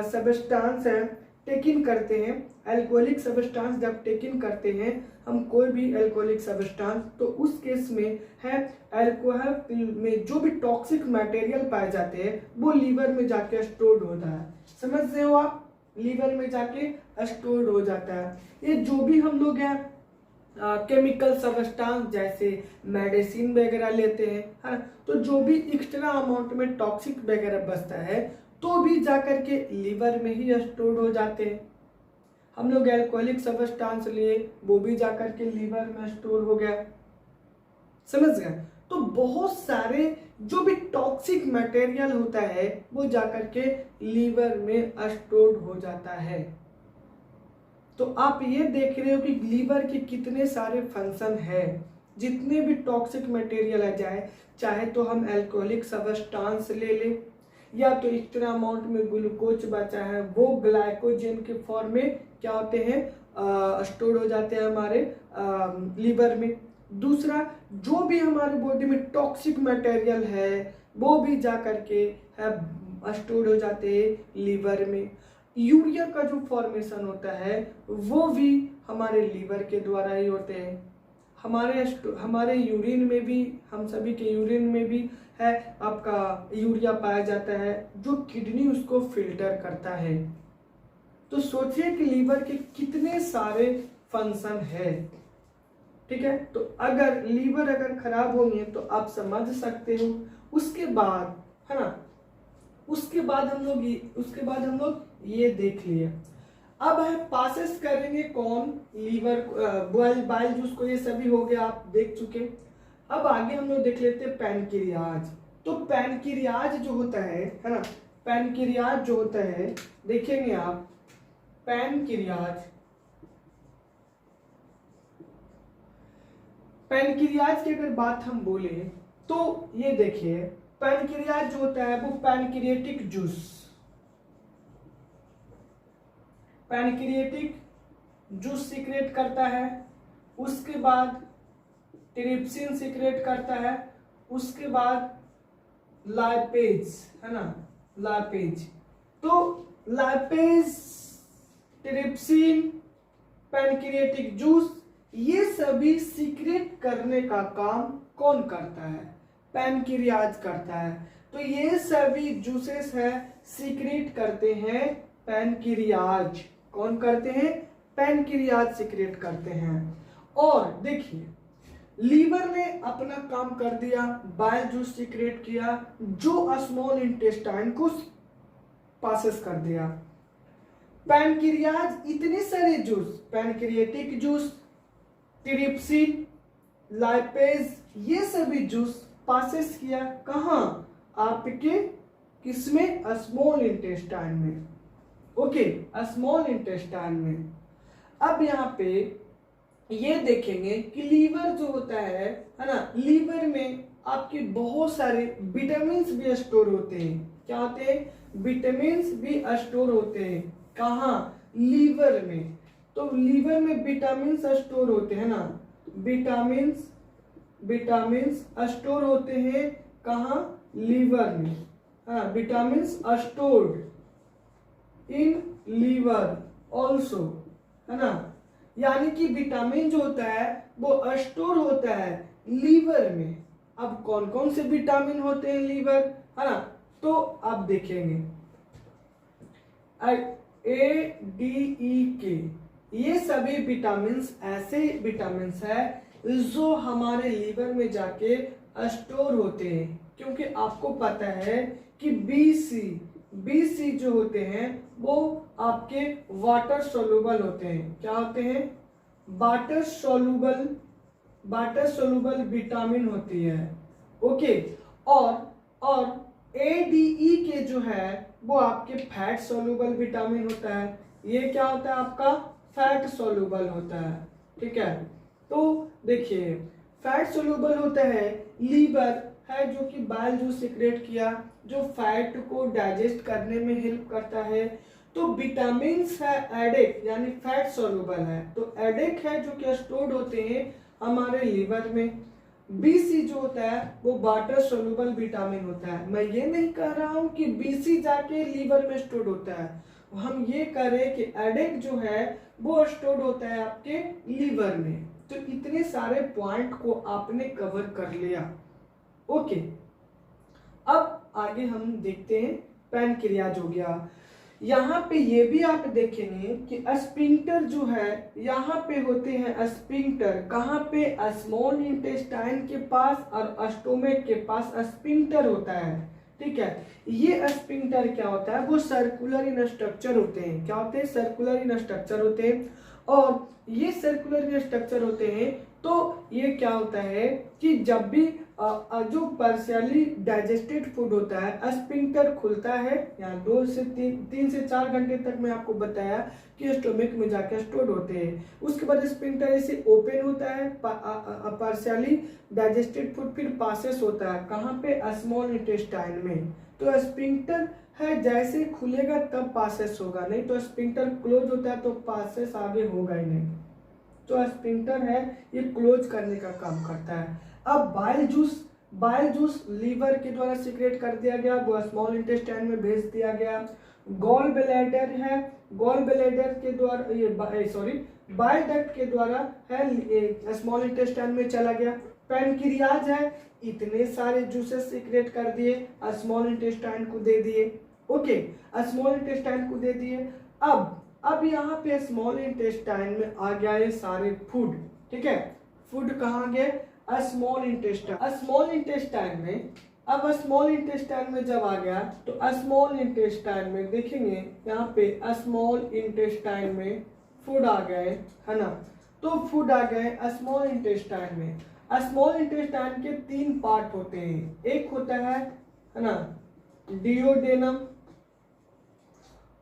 सब्सटेंस है टेकिन करते हैं, अल्कोहलिक सब्सटेंस जब टेकिन करते हैं हम कोई भी अल्कोहलिक सब्सटेंस, तो उस केस में है अल्कोहल में जो भी टॉक्सिक मटेरियल पाए जाते हैं वो लीवर में जाके स्टोर्ड होता है। समझ रहे हो आप? लीवर में जाके स्टोर्ड हो जाता है। ये जो भी हम लोग हैं केमिकल सब्सटेंस जैसे मेडिसिन वगैरह लेते हैं, है ना, तो जो भी एक्स्ट्रा अमाउंट में टॉक्सिक वगैरह बचता है तो भी जाकर के लीवर में ही स्टोर हो जाते हैं। हम लोग अल्कोहलिक सब्सटेंस लिए, वो भी जाकर के लीवर में स्टोर हो गया। समझ गए? तो बहुत सारे जो भी टॉक्सिक मटेरियल होता है वो जाकर के लीवर में स्टोर हो जाता है। तो आप ये देख रहे हो कि लीवर के कितने सारे फंक्शन है। जितने भी टॉक्सिक मटेरियल आ जाए, चाहे तो हम अल्कोहलिक सब्सटेंस ले ले, या तो एक्स्ट्रा अमाउंट में ग्लूकोज बचा है वो ग्लाइकोजन के फॉर्म में क्या होते हैं? स्टोर हो जाते हैं हमारे लीवर में। दूसरा, जो भी हमारे बॉडी में टॉक्सिक मटेरियल है वो भी जा करके स्टोर हो जाते हैं लीवर में। यूरिया का जो फॉर्मेशन होता है वो भी हमारे लीवर के द्वारा ही होते हैं। हमारे यूरिन में भी, हम सभी के यूरिन में भी है आपका यूरिया पाया जाता है जो किडनी उसको फिल्टर करता है। तो सोचिए कि लीवर के कितने सारे फंक्शन है। ठीक है, तो अगर लीवर खराब होंगे तो आप समझ सकते हो। उसके बाद, है ना, उसके बाद हम लोग ये देख लिए। अब है पासेस करेंगे कौन? लीवर, बाइल जूस को, ये सभी हो गया, आप देख चुके। अब आगे हम लोग देख लेते हैं पैनक्रियाज। तो पैनक्रियाज जो होता है ना, पैनक्रियाज जो होता है, देखेंगे आप पैनक्रियाज की अगर बात हम बोले तो ये देखिए, पैनक्रियाज जो होता है वो पैनक्रिएटिक जूस सीक्रेट करता है। उसके बाद ट्रिप्सिन सीक्रेट करता है। उसके बाद लाइपेज, है ना, लाइपेज। तो लाइपेज, ट्रिप्सिन, पैनक्रियाटिक जूस, ये सभी सीक्रेट करने का काम कौन करता है? पैनक्रियाज करता है। तो ये सभी जूसेस है सीक्रेट करते हैं पैनक्रियाज। कौन करते हैं? पैनक्रियाज सीक्रेट करते हैं। और देखिए, लीवर ने अपना काम कर दिया, बाइल जूस सीक्रेट किया जो स्मॉल इंटेस्टाइन को पासेस कर दिया। पैनक्रियाज इतने सारे juice, pancreatic juice, trypsin, lipase, ये सभी जूस पासेस किया कहाँ? आपके किसमें? स्मॉल इंटेस्टाइन में। ओके, स्मॉल इंटेस्टाइन में। अब यहाँ पे ये देखेंगे कि लीवर जो होता है ना, लीवर में आपके बहुत सारे विटामिन भी स्टोर होते हैं। क्या होते हैं? विटामिन भी स्टोर होते हैं। कहाँ? लीवर में। तो लीवर में विटामिन स्टोर होते हैं ना, विटामिन स्टोर होते हैं कहाँ? लीवर में। हाँ, vitamin stored in liver also, है ना। यानी कि विटामिन जो होता है वो स्टोर होता है लीवर में। अब कौन कौन से विटामिन होते हैं लीवर, है ना, तो आप देखेंगे A, D, E, K, ये सभी विटामिन ऐसे विटामिन है जो हमारे लीवर में जाके स्टोर होते हैं। क्योंकि आपको पता है कि BC जो होते हैं वो आपके वाटर सोल्यूबल होते हैं। क्या होते हैं? वाटर सोल्यूबल विटामिन होती है। ओके, और ADE के जो है वो आपके फैट सोल्यूबल विटामिन होता है। ये क्या होता है? आपका फैट सोल्यूबल होता है। ठीक है, तो देखिए, फैट सोल्यूबल होता है, लीवर है जो कि बाइल जूस सीक्रेट किया जो फैट को डाइजेस्ट करने में हेल्प करता है। तो विटामिन है एडेक, यानी फैट सोल्यूबल है, तो एडेक है जो कि स्टोर्ड होते हैं हमारे लीवर में। BC जो होता है वो वाटर सोल्यूबल विटामिन होता है। मैं ये नहीं कह रहा हूं कि BC जाके लीवर में स्टोर्ड होता है, हम ये कह रहे हैं कि एडेक जो है वो स्टोर्ड होता है आपके लीवर में। तो इतने सारे पॉइंट को आपने कवर कर लिया। ओके, अब आगे हम देखते हैं पैनक्रियाज हो गया। यहाँ पे ये भी आप देखेंगे कि स्फिंक्टर जो है यहाँ पे होते हैं स्फिंक्टर। कहाँ पे? स्मॉल इंटेस्टाइन के पास और स्टोमक के पास स्फिंक्टर होता है। ठीक है, ये स्फिंक्टर क्या होता है? वो सर्कुलर इन स्ट्रक्चर होते हैं। क्या होते हैं? सर्कुलर इन स्ट्रक्चर होते हैं। और ये सर्कुलर इन स्ट्रक्चर होते हैं तो ये क्या होता है कि जब भी जो पार्शियली डाइजेस्टेड फूड होता है स्फिंक्टर खुलता है, यहाँ 2 से 3 से 4 घंटे तक मैं आपको बताया कि स्टोमक में जाकर स्टोर होते हैं। उसके बाद स्फिंक्टर ऐसे ओपन होता है, पार्शियली डाइजेस्टेड फूड फिर पासेस होता है कहाँ पे? स्मॉल इंटेस्टाइन में। तो स्फिंक्टर है जैसे खुलेगा तब पासेस होगा, नहीं तो स्फिंक्टर क्लोज होता है तो पासेस आगे होगा ही नहीं। तो स्फिंक्टर है ये क्लोज करने का काम करता है। अब बाइल जूस लीवर के द्वारा सीक्रेट कर दिया गया, वो स्मॉल इंटेस्टाइन में भेज दिया गया। गॉल ब्लैडर है, गॉल ब्लैडर के द्वारा ये बाइल डक्ट के द्वारा है स्मॉल इंटेस्टाइन में चला गया। पैनक्रियाज है, इतने सारे जूसेस सीक्रेट कर दिए, स्मॉल इंटेस्टाइन को दे दिए। ओके, स्मॉल इंटेस्टाइन को दे दिए। अब यहाँ पे स्मॉल इंटेस्टाइन में आ गया ये सारे फूड। ठीक है, फूड कहाँ गए? Small intestine. स्मॉल इंटेस्टाइन में, अब स्मॉल इंटेस्टाइन में जब आ गया तो स्मॉल इंटेस्टाइन में देखेंगे यहाँ पे स्मॉल इंटेस्टाइन में फूड आ गए, है ना। तो फूड आ गए स्मॉल इंटेस्टाइन में। स्मॉल इंटेस्टाइन के 3 पार्ट होते हैं। एक होता है ना डिओडेनम,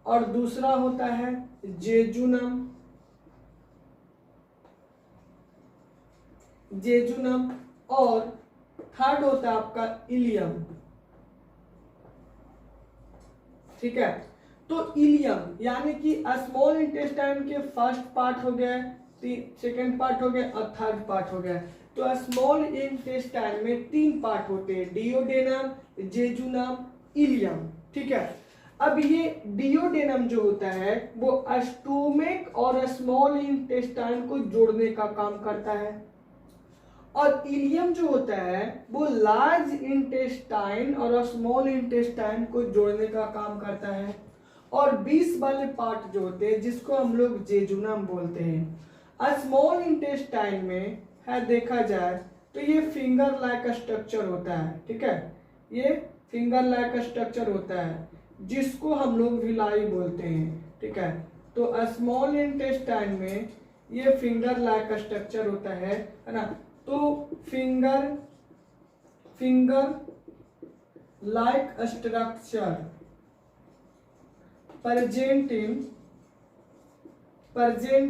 और दूसरा होता है जेजुनम, और थर्ड होता है आपका इलियम। ठीक है, तो इलियम यानी कि स्मॉल इंटेस्टाइन के फर्स्ट पार्ट हो गया, सेकेंड पार्ट हो गया और थर्ड पार्ट हो गया। तो स्मॉल इंटेस्टाइन में 3 पार्ट होते हैं, डियोडेनम, जेजुनम, इलियम। ठीक है, अब ये डियोडेनम जो होता है वो स्टोमक और स्मॉल इंटेस्टाइन को जोड़ने का काम करता है, और इलियम जो होता है वो लार्ज इंटेस्टाइन और स्मॉल इंटेस्टाइन को जोड़ने का काम करता है, और 20 वाले पार्ट जो होते हैं जिसको हम लोग जेजुनम बोलते हैं। स्मॉल इंटेस्टाइन में है देखा जाए तो ये फिंगर लाइक स्ट्रक्चर होता है। ठीक है, ये फिंगर लाइक स्ट्रक्चर होता है जिसको हम लोग विलाई बोलते हैं। ठीक है, तो स्मॉल इंटेस्टाइन में ये फिंगर लाइक स्ट्रक्चर होता है ना। तो finger like structure present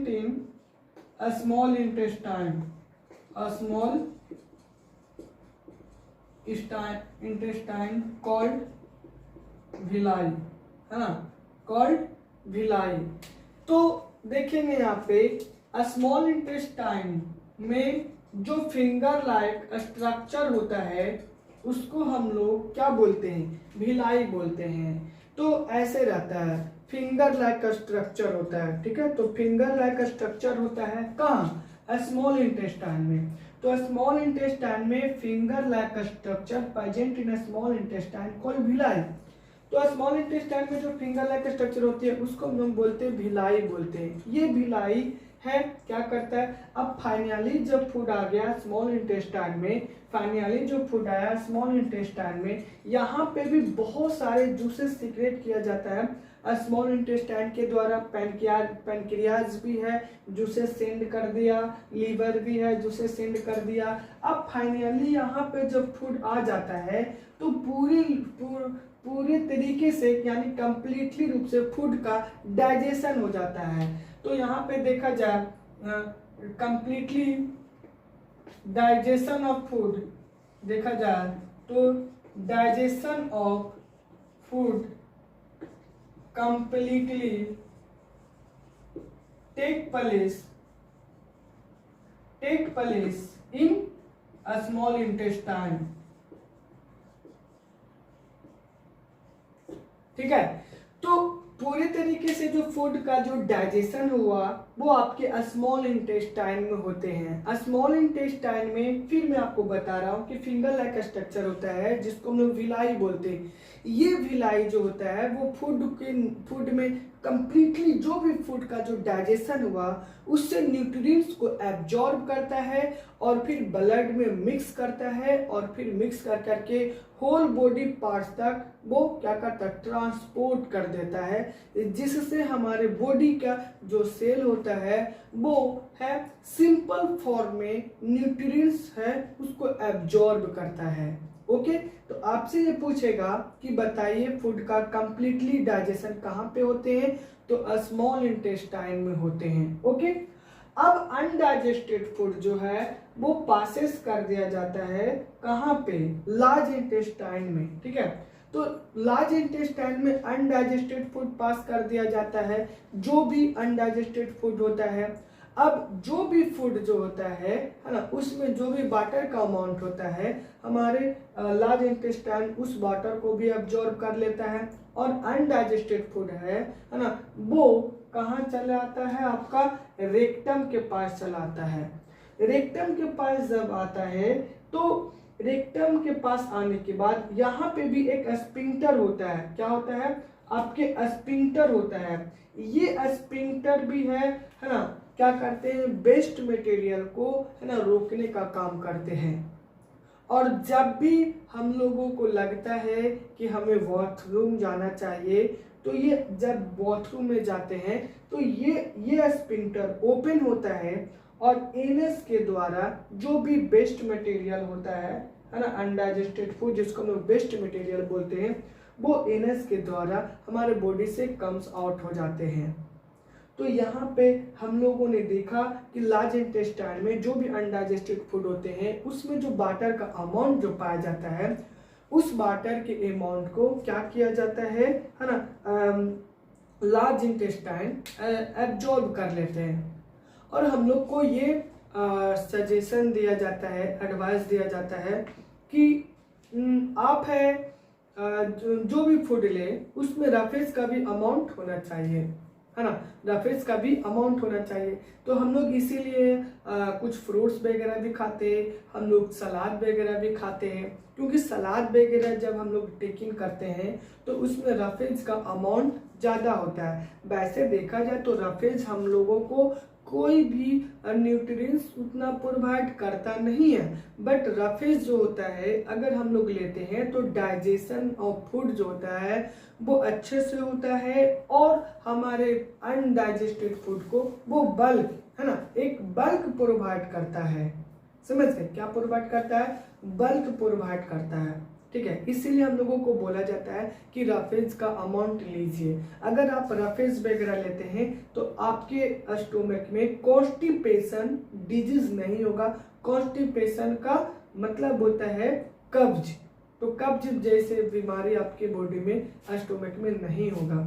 in a small intestine called villi, है ना, called villi। तो देखेंगे यहाँ पे स्मॉल इंटेस्टाइन में जो फिंगर लाइक स्ट्रक्चर होता है उसको हम लोग क्या बोलते हैं, भिलाई बोलते हैं। तो ऐसे रहता है, फिंगर लाइक स्ट्रक्चर होता है। ठीक है, तो फिंगर लाइक स्ट्रक्चर होता है कहाँ, स्मॉल इंटेस्टाइन में। तो स्मॉल इंटेस्टाइन में finger like structure present in small intestine called Bhilai. तो स्मॉल इंटेस्टाइन में जो फिंगर लाइक स्ट्रक्चर होती है उसको हम बोलते हैं भिलाई बोलते हैं। ये भिलाई है क्या करता है, अब फाइनली जब फूड आ गया स्मॉल इंटेस्टाइन में, फाइनली जो फूड आया स्मॉल इंटेस्टाइन में, यहाँ पे भी बहुत सारे जूसेस सीक्रेट किया जाता है स्मॉल इंटेस्टाइन के द्वारा। पैनक्रियाज भी है, जूसेस सेंड कर दिया, लीवर भी है, जूसेस सेंड कर दिया। अब फाइनली यहाँ पे जब फूड आ जाता है तो पूरे तरीके से यानी कंप्लीटली रूप से फूड का डाइजेशन हो जाता है। तो यहाँ पे देखा जाए कंप्लीटली डाइजेशन ऑफ फूड देखा जाए तो digestion of food completely take place in a small intestine. ठीक है, तो पूरे तरीके से जो फूड का जो डाइजेशन हुआ वो आपके स्मॉल इंटेस्टाइन में होते हैं। स्मॉल इंटेस्टाइन में फिर मैं आपको बता रहा हूँ कि फिंगर लाइक स्ट्रक्चर होता है जिसको हम लोग विलाई बोलते हैं। ये विलाई जो होता है वो फूड में कंप्लीटली जो भी फूड का जो डाइजेशन हुआ उससे न्यूट्रिएंट्स को एब्जॉर्ब करता है और फिर ब्लड में मिक्स करता है, और फिर मिक्स कर करके होल बॉडी पार्ट्स तक वो क्या करता है, ट्रांसपोर्ट कर देता है, जिससे हमारे बॉडी का जो सेल होता है वो है सिंपल फॉर्म में न्यूट्रिएंट्स है उसको एब्जॉर्ब करता है। ओके, तो आपसे ये पूछेगा कि बताइए फूड का कंप्लीटली डाइजेशन कहाँ पे होते हैं, तो स्मॉल इंटेस्टाइन में होते हैं। ओके, अब अनडाइजेस्टेड फूड जो है वो पासेस कर दिया जाता है कहाँ पे, लार्ज इंटेस्टाइन में। ठीक है, तो लार्ज इंटेस्टाइन में अनडाइजेस्टेड फूड पास कर दिया जाता है, जो भी अनडाइजेस्टेड फूड होता है। अब जो भी फूड जो होता है ना, उसमें जो भी वाटर का अमाउंट होता है हमारे लार्ज इंटेस्टाइन उस वाटर को भी अब्जॉर्ब कर लेता है, और अनडाइजेस्टेड फूड है ना, वो कहाँ चला आता है, आपका रेक्टम के पास चला आता है। रेक्टम के पास जब आता है तो रेक्टम के पास आने के बाद यहाँ पे भी एक स्पिंक्टर होता है। क्या होता है, आपके स्पिंक्टर होता है। ये स्पिंक्टर भी है ना, क्या करते हैं, वेस्ट मटेरियल को है ना रोकने का काम करते हैं। और जब भी हम लोगों को लगता है कि हमें वॉशरूम जाना चाहिए तो ये जब वॉशरूम में जाते हैं तो ये स्पिंक्टर ओपन होता है, और एनस के द्वारा जो भी वेस्ट मटेरियल होता है ना, अनडाइजेस्टेड फूड जिसको हम लोग वेस्ट मटेरियल बोलते हैं, वो एनस के द्वारा हमारे बॉडी से कम्स आउट हो जाते हैं। तो यहाँ पे हम लोगों ने देखा कि लार्ज इंटेस्टाइन में जो भी अनडाइजेस्टेड फूड होते हैं उसमें जो वाटर का अमाउंट जो पाया जाता है उस वाटर के अमाउंट को क्या किया जाता है ना, लार्ज इंटेस्टाइन एब्जॉर्ब कर लेते हैं, और हम लोग को ये सजेशन दिया जाता है, एडवाइस दिया जाता है कि आप है जो भी फूड ले उसमें रफेज का भी अमाउंट होना चाहिए, है ना, रफेज का भी अमाउंट होना चाहिए। तो हम लोग इसीलिए कुछ फ्रूट्स वगैरह भी खाते हैं, हम लोग सलाद वगैरह भी खाते हैं, क्योंकि सलाद वगैरह जब हम लोग टेकिंग करते हैं तो उसमें रफेज का अमाउंट ज़्यादा होता है। वैसे देखा जाए तो रफेज हम लोगों को कोई भी न्यूट्रिएंट्स उतना प्रोवाइड करता नहीं है, बट रफेज जो होता है अगर हम लोग लेते हैं तो डाइजेशन ऑफ फूड जो होता है वो अच्छे से होता है, और हमारे अनडाइजेस्टेड फूड को वो बल्क, है ना, एक बल्क प्रोवाइड करता है। समझ गए, क्या प्रोवाइड करता है? बल्क प्रोवाइड करता है, ठीक है। इसीलिए हम लोगों को बोला जाता है कि रफेज का अमाउंट लीजिए। अगर आप रफेज वगैरह लेते हैं तो आपके स्टोमक में कॉन्स्टिपेशन डिजीज नहीं होगा। कॉन्स्टिपेशन का मतलब होता है कब्ज, तो कब्ज जैसे बीमारी आपके बॉडी में स्टोमक में नहीं होगा,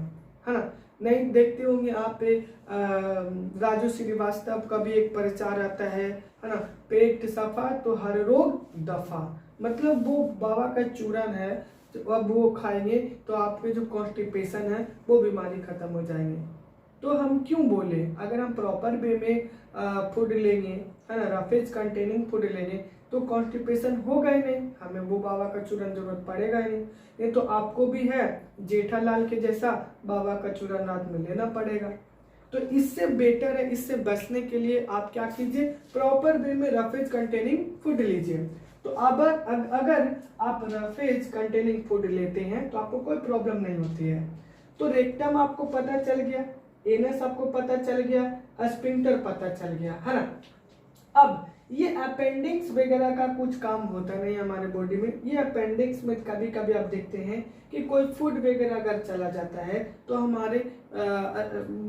है ना। नहीं देखते होंगे आप राजू श्रीवास्तव का भी एक प्रचार आता है ना, पेट सफा तो हर रोग दफा, मतलब वो बाबा का चूरन है, तो अब वो खाएंगे तो आपके जो कॉन्स्टिपेशन है वो बीमारी खत्म हो जाएंगे। तो हम क्यों बोले, अगर हम प्रॉपर वे में फूड लेंगे, है ना, रफेज कंटेनिंग फूड लेंगे तो कॉन्स्टिपेशन होगा ही नहीं, हमें वो बाबा का चूरन जरूरत पड़ेगा ही नहीं। ये तो आपको भी है जेठालाल के जैसा बाबा का चूरन रात में लेना पड़ेगा। तो इससे बेटर है, इससे बचने के लिए आप क्या कीजिए, प्रॉपर वे में रफेज कंटेनिंग फूड लीजिए। तो अब अगर आप रफेज कंटेनिंग फूड लेते हैं तो आपको कोई प्रॉब्लम नहीं होती है। तो रेक्टम आपको पता चल गया, एनस आपको पता चल गया, स्फिंक्टर पता चल गया, है ना। अब ये अपेंडिक्स वगैरह का कुछ काम होता नहीं हमारे बॉडी में। ये अपेंडिक्स में कभी कभी आप देखते हैं कि कोई फूड वगैरह अगर चला जाता है तो हमारे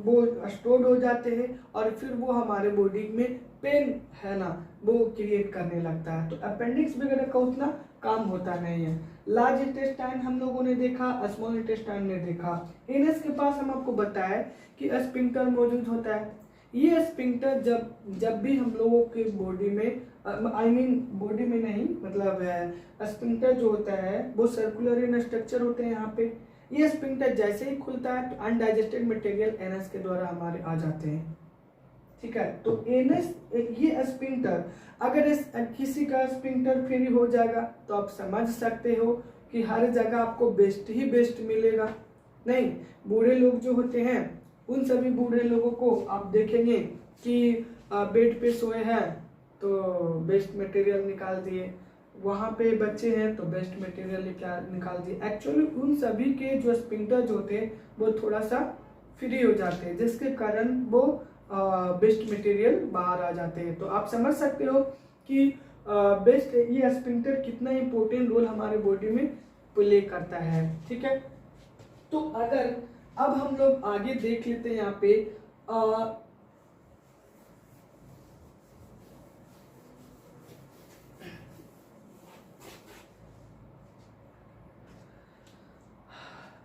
वो स्टोर हो जाते हैं और फिर वो हमारे बॉडी में पेन, है ना, वो क्रिएट करने लगता है। तो अपेंडिक्स वगैरह का उतना काम होता नहीं है। लार्ज इंटेस्टाइन हम लोगों ने देखा, स्मॉल इंटेस्टाइन ने देखा। एनस के पास हम आपको बताया कि स्फिंक्टर मौजूद होता है। ये स्फिंक्टर जब भी हम लोगों के बॉडी में, बॉडी में नहीं, मतलब स्फिंक्टर जो होता है वो सर्कुलर इन स्ट्रक्चर होते हैं यहाँ पे। ये स्फिंक्टर जैसे ही खुलता है तो अनडाइजेस्टेड मटेरियल एनस के द्वारा हमारे आ जाते हैं, ठीक है। तो एनस, ये स्फिंक्टर, अगर किसी का स्फिंक्टर फ्री हो जाएगा तो आप समझ सकते हो कि हर जगह आपको बेस्ट ही बेस्ट मिलेगा। नहीं, बूढ़े लोग जो होते हैं उन सभी बूढ़े लोगों को आप देखेंगे कि बेड पे सोए हैं तो बेस्ट मटेरियल निकाल दिए, वहाँ पे बच्चे हैं तो बेस्ट मटेरियल निकाल दिए। एक्चुअली उन सभी के जो स्फिंक्टर जो होते हैं वो थोड़ा सा फ्री हो जाते हैं, जिसके कारण वो बेस्ट मटेरियल बाहर आ जाते हैं। तो आप समझ सकते हो कि बेस्ट, ये स्फिंक्टर कितना इंपॉर्टेंट रोल हमारे बॉडी में प्ले करता है, ठीक है। तो अगर अब हम लोग आगे देख लेते हैं यहाँ पे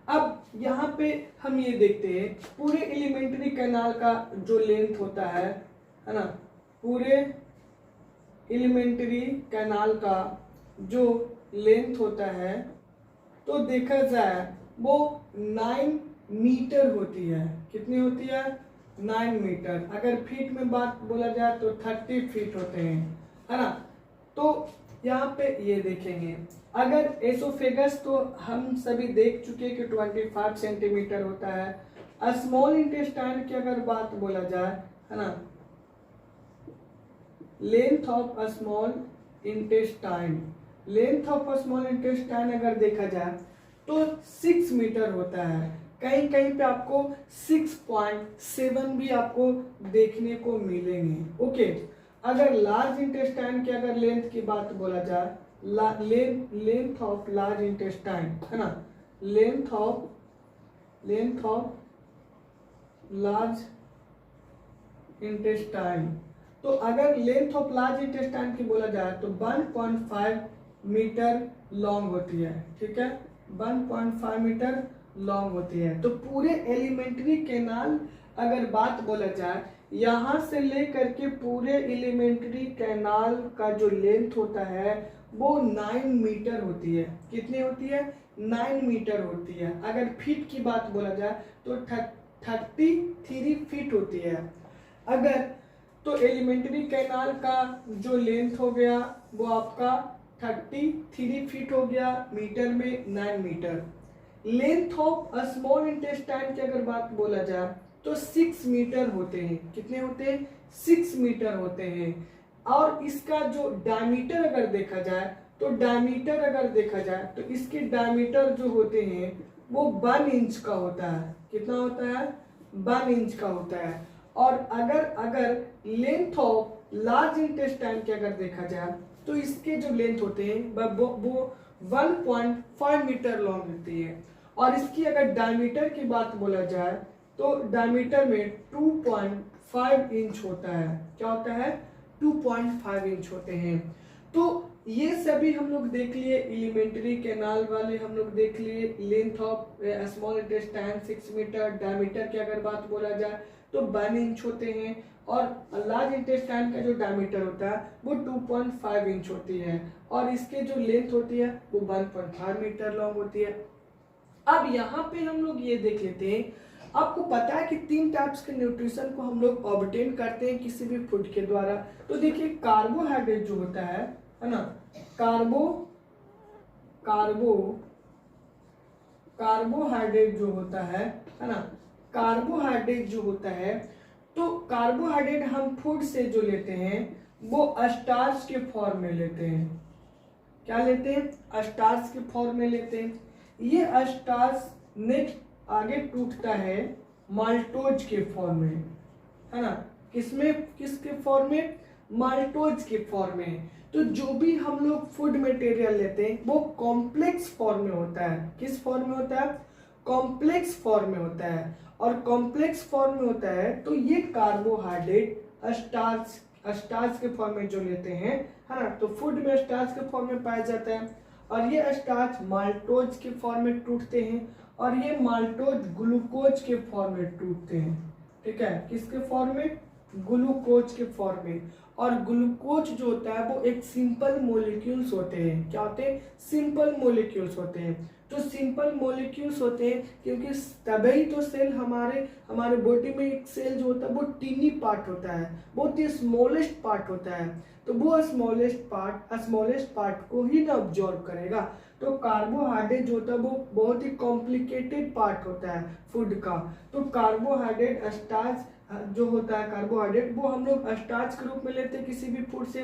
अब यहाँ पे हम ये देखते हैं पूरे एलिमेंट्री कैनाल का जो लेंथ होता है ना, पूरे एलिमेंट्री कैनाल का जो लेंथ होता है तो देखा जाए वो 9 मीटर होती है। कितनी होती है? 9 मीटर। अगर फीट में बात बोला जाए तो 30 फीट होते हैं, है ना। तो यहाँ पे ये देखेंगे, अगर एसोफेगस तो हम सभी देख चुके कि 25 सेंटीमीटर होता है। स्मॉल इंटेस्टाइन की अगर बात बोला जाए, है ना, length of small intestine, length of small intestine अगर देखा जाए तो 6 मीटर होता है। कहीं कहीं पे आपको 6.7 भी आपको देखने को मिलेंगे, ओके। अगर लार्ज इंटेस्टाइन की अगर लेंथ की बात बोला जाए, लेंथ ऑफ लार्ज इंटेस्टाइन, है ना, लेंथ ऑफ लार्ज इंटेस्टाइन, तो अगर लेंथ ऑफ लार्ज इंटेस्टाइन की बोला जाए तो 1.5 मीटर लॉन्ग होती है, ठीक है, 1.5 मीटर लॉन्ग होती है। तो पूरे एलिमेंट्री कैनाल अगर बात बोला जाए, यहाँ से लेकर के पूरे एलिमेंट्री कैनाल का जो लेंथ होता है वो 9 मीटर होती है। कितनी होती है? 9 मीटर होती है। अगर फीट की बात बोला जाए तो 33 फीट होती है। अगर तो एलिमेंट्री कैनाल का जो लेंथ हो गया वो आपका 33 फीट हो गया, मीटर में 9 metre. Length of small intestine की अगर बात बोला जाए तो 6 मीटर होते हैं। कितने होते हैं? 6 मीटर होते हैं। और इसका जो डायमीटर अगर देखा जाए तो इसके डायमीटर जो होते हैं वो 1 इंच का होता है। कितना होता है? 1 इंच का होता है। और अगर लेंथ ऑफ लार्ज इंटेस्टाइन की अगर देखा जाए तो इसके जो लेंथ होते हैं वो 1.5 मीटर लॉन्ग होती है। और इसकी अगर डायमीटर की बात बोला जाए तो डायमीटर में 2.5 इंच होता है। क्या होता है? 2.5 इंच होते हैं। तो ये सभी हम लोग देख लिए, एलिमेंट्री कैनाल वाले हम लोग देख लिए। Length of small intestine 6 metre, diameter की अगर बात बोला जाए तो 1 इंच होते हैं। और लार्ज इंटेस्टाइन का जो डायमीटर होता है वो 2.5 इंच होती है। और इसके जो लेंथ होती है वो 1.5 मीटर लॉन्ग होती है। अब यहाँ पे हम लोग ये देख लेते हैं, आपको पता है कि 3 टाइप्स के न्यूट्रिशन को हम लोग ऑब्टेन करते हैं किसी भी फूड के द्वारा। तो देखिए, कार्बोहाइड्रेट जो होता है ना, कार्बोहाइड्रेट जो होता है ना, कार्बोहाइड्रेट जो होता है, तो कार्बोहाइड्रेट हम फूड से जो लेते हैं वो स्टार्च के फॉर्म में लेते हैं। क्या लेते हैं? स्टार्च के फॉर्म में लेते हैं। ये स्टार्च नेक्स्ट आगे टूटता है माल्टोज के फॉर्म में, है ना। किसके फॉर्म में? माल्टोज के फॉर्म में। तो जो भी हम लोग फूड मटेरियल लेते हैं वो कॉम्प्लेक्स फॉर्म में होता है। किस फॉर्म में होता है? कॉम्प्लेक्स फॉर्म में होता है। और कॉम्प्लेक्स फॉर्म में होता है तो ये कार्बोहाइड्रेट स्टार्च के फॉर्म में जो लेते हैं, है ना, तो फूड में स्टार्च के फॉर्म में पाया जाता है। और ये स्टार्च माल्टोज के फॉर्म में टूटते हैं और ये माल्टोज ग्लूकोज के फॉर्म में टूटते हैं। ठीक है, किसके फॉर्म में? ग्लूकोज के फॉर्म में। और ग्लूकोज जो होता है वो एक सिंपल मॉलिक्यूल्स होते हैं। क्या होते हैं? सिंपल मॉलिक्यूल्स होते हैं। तो सिंपल मॉलिक्यूल्स होते हैं क्योंकि तभी तो सेल हमारे बॉडी में एक सेल जो होता है वो टीनी पार्ट होता है, बहुत ही स्मॉलेस्ट पार्ट होता है। तो वो स्मॉलेस्ट पार्ट को ही ना ऑब्जॉर्व करेगा। तो कार्बोहाइड्रेट जो होता है वो बहुत ही कॉम्प्लिकेटेड पार्ट होता है फूड का। तो कार्बोहाइड्रेट स्टार्च जो होता है, कार्बोहाइड्रेट वो हम लोग स्टार्च के रूप में लेते हैं किसी भी फूड से।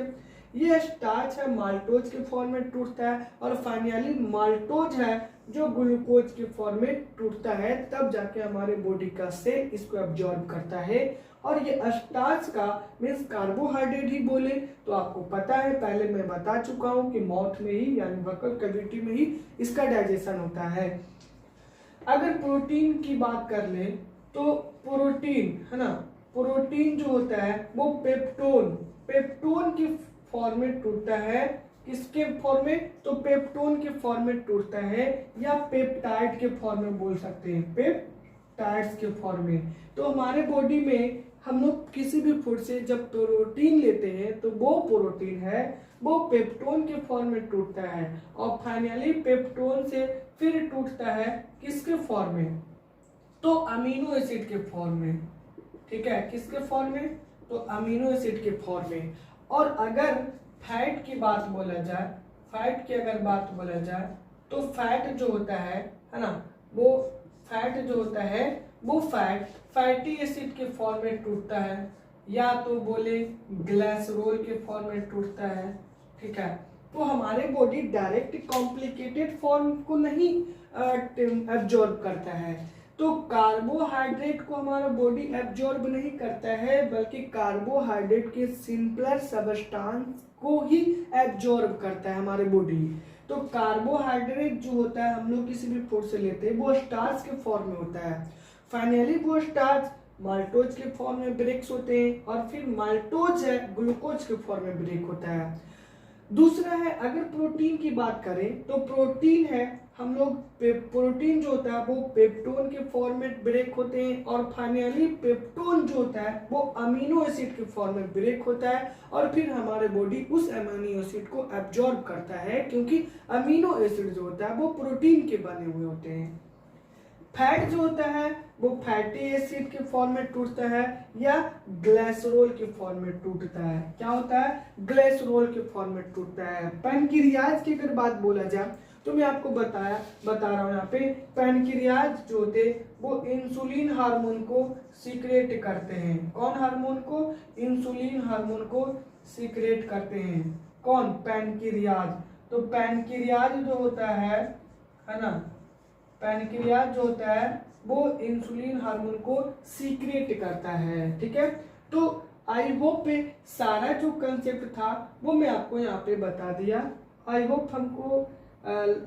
ये स्टार्च है माल्टोज के फॉर्म में टूटता है और फाइनली माल्टोज है जो ग्लूकोज के फॉर्म में टूटता है, तब जाके हमारे बॉडी का सेल इसको एब्जॉर्ब करता है। और ये स्टार्च का मीन्स कार्बोहाइड्रेट ही बोले तो आपको पता है, पहले मैं बता चुका हूँ कि माउथ में ही यानी बकल कैविटी में ही इसका डाइजेशन होता है। अगर प्रोटीन की बात कर ले तो प्रोटीन, है ना, प्रोटीन जो होता है वो पेप्टोन की फॉर्म में टूटता है। किसके फॉर्म में? तो पेप्टोन के फॉर्म में टूटता है या पेप्टाइड के फॉर्म में बोल सकते हैं, पेप्टाइड्स के फॉर्म में। तो हमारे बॉडी में हम लोग किसी भी फूड से जब प्रोटीन लेते हैं तो वो प्रोटीन है वो पेप्टोन के फॉर्म में टूटता है और फाइनली पेप्टोन से फिर टूटता है किसके फॉर्म में? तो अमीनो एसिड के फॉर्म में। ठीक है, किसके फॉर्म में? तो अमीनो एसिड के फॉर्म में। और अगर फैट की बात बोला जाए, तो फैट जो होता है ना, वो फैट जो होता है वो फैटी एसिड के फॉर्म में टूटता है या तो बोले ग्लिसरॉल के फॉर्म में टूटता है। ठीक है, तो हमारे बॉडी डायरेक्ट कॉम्प्लिकेटेड फॉर्म को नहीं एब्जॉर्ब करता है। तो कार्बोहाइड्रेट को हमारा बॉडी एब्जॉर्ब नहीं करता है बल्कि कार्बोहाइड्रेट के सिंपलर सबस्टांस को ही एब्जॉर्ब करता है हमारे बॉडी। तो कार्बोहाइड्रेट जो होता है हम लोग किसी भी फूड से लेते हैं वो स्टार्च के फॉर्म में होता है। फाइनली वो स्टार्च माल्टोज के फॉर्म में ब्रेक्स होते हैं और फिर माल्टोज है ग्लूकोज के फॉर्म में ब्रेक होता है। दूसरा है, अगर प्रोटीन की बात करें तो प्रोटीन है हम लोग प्रोटीन जो होता है वो पेप्टोन के फॉर्म में ब्रेक होते हैं, और फाइनली पेप्टोन जो होता है वो अमीनो एसिड के फॉर्म में ब्रेक होता है, और फिर हमारे बॉडी उस अमीनो एसिड को एब्जॉर्ब करता है, क्योंकि अमीनो एसिड जो होता है वो प्रोटीन के बने हुए होते हैं। फैट जो होता है वो फैटी एसिड के फॉर्म में टूटता है या ग्लिसरॉल के फॉर्म में टूटता है। क्या होता है? ग्लिसरॉल के फॉर्म में टूटता है। पैनक्रियाज की अगर बात बोला जाए तो मैं आपको बता रहा हूँ यहाँ पे, पैनक्रियाज जो होते वो इंसुलिन हार्मोन को सीक्रेट करते हैं। कौन हार्मोन को? इंसुलिन हार्मोन को सीक्रेट करते हैं। कौन? पैनक्रियाज। तो पैनक्रियाज जो होता है ना, पैनक्रियाज जो होता है वो इंसुलिन हार्मोन को सीक्रेट करता है। ठीक है, तो आई होप सारा जो कंसेप्ट था वो मैं आपको यहाँ पे बता दिया। आई होप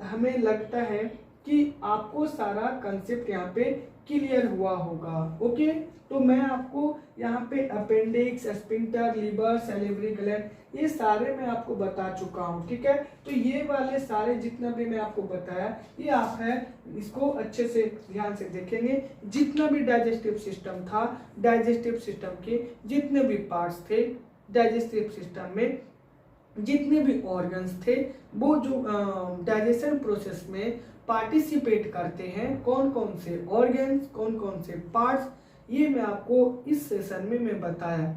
हमें लगता है कि आपको सारा कंसेप्ट यहाँ पे क्लियर हुआ होगा। ओके, तो मैं आपको यहाँ पे appendix, sphincter, liver, salivary gland ये सारे मैं आपको बता चुका हूँ। ठीक है, तो ये वाले सारे जितना भी मैं आपको बताया ये आप है इसको अच्छे से ध्यान से देखेंगे। जितना भी डाइजेस्टिव सिस्टम था, डाइजेस्टिव सिस्टम के जितने भी पार्ट्स थे, डाइजेस्टिव सिस्टम में जितने भी ऑर्गन्स थे, वो जो डाइजेशन प्रोसेस में पार्टिसिपेट करते हैं, कौन कौन से ऑर्गन्स, कौन कौन से पार्ट्स, ये मैं आपको इस सेशन में मैं बताया।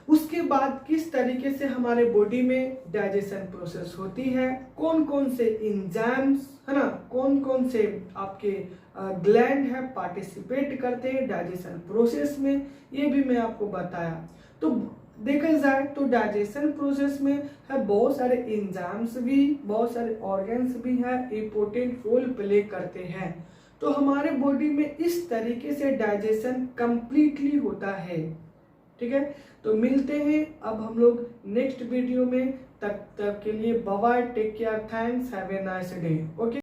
उसके बाद किस तरीके से हमारे बॉडी में डाइजेशन प्रोसेस होती है, कौन कौन से एंजाइम्स है ना, कौन कौन से आपके ग्लैंड है पार्टिसिपेट करते हैं डाइजेशन प्रोसेस में, ये भी मैं आपको बताया। तो देखा जाए तो डाइजेशन प्रोसेस में है बहुत सारे एंजाइम्स भी, बहुत सारे ऑर्गन्स भी हैं, इम्पोर्टेंट रोल प्ले करते हैं। तो हमारे बॉडी में इस तरीके से डाइजेशन कंप्लीटली होता है। ठीक है, तो मिलते हैं अब हम लोग नेक्स्ट वीडियो में। तब तक के लिए bye bye, take care, thanks, have a nice day. Okay.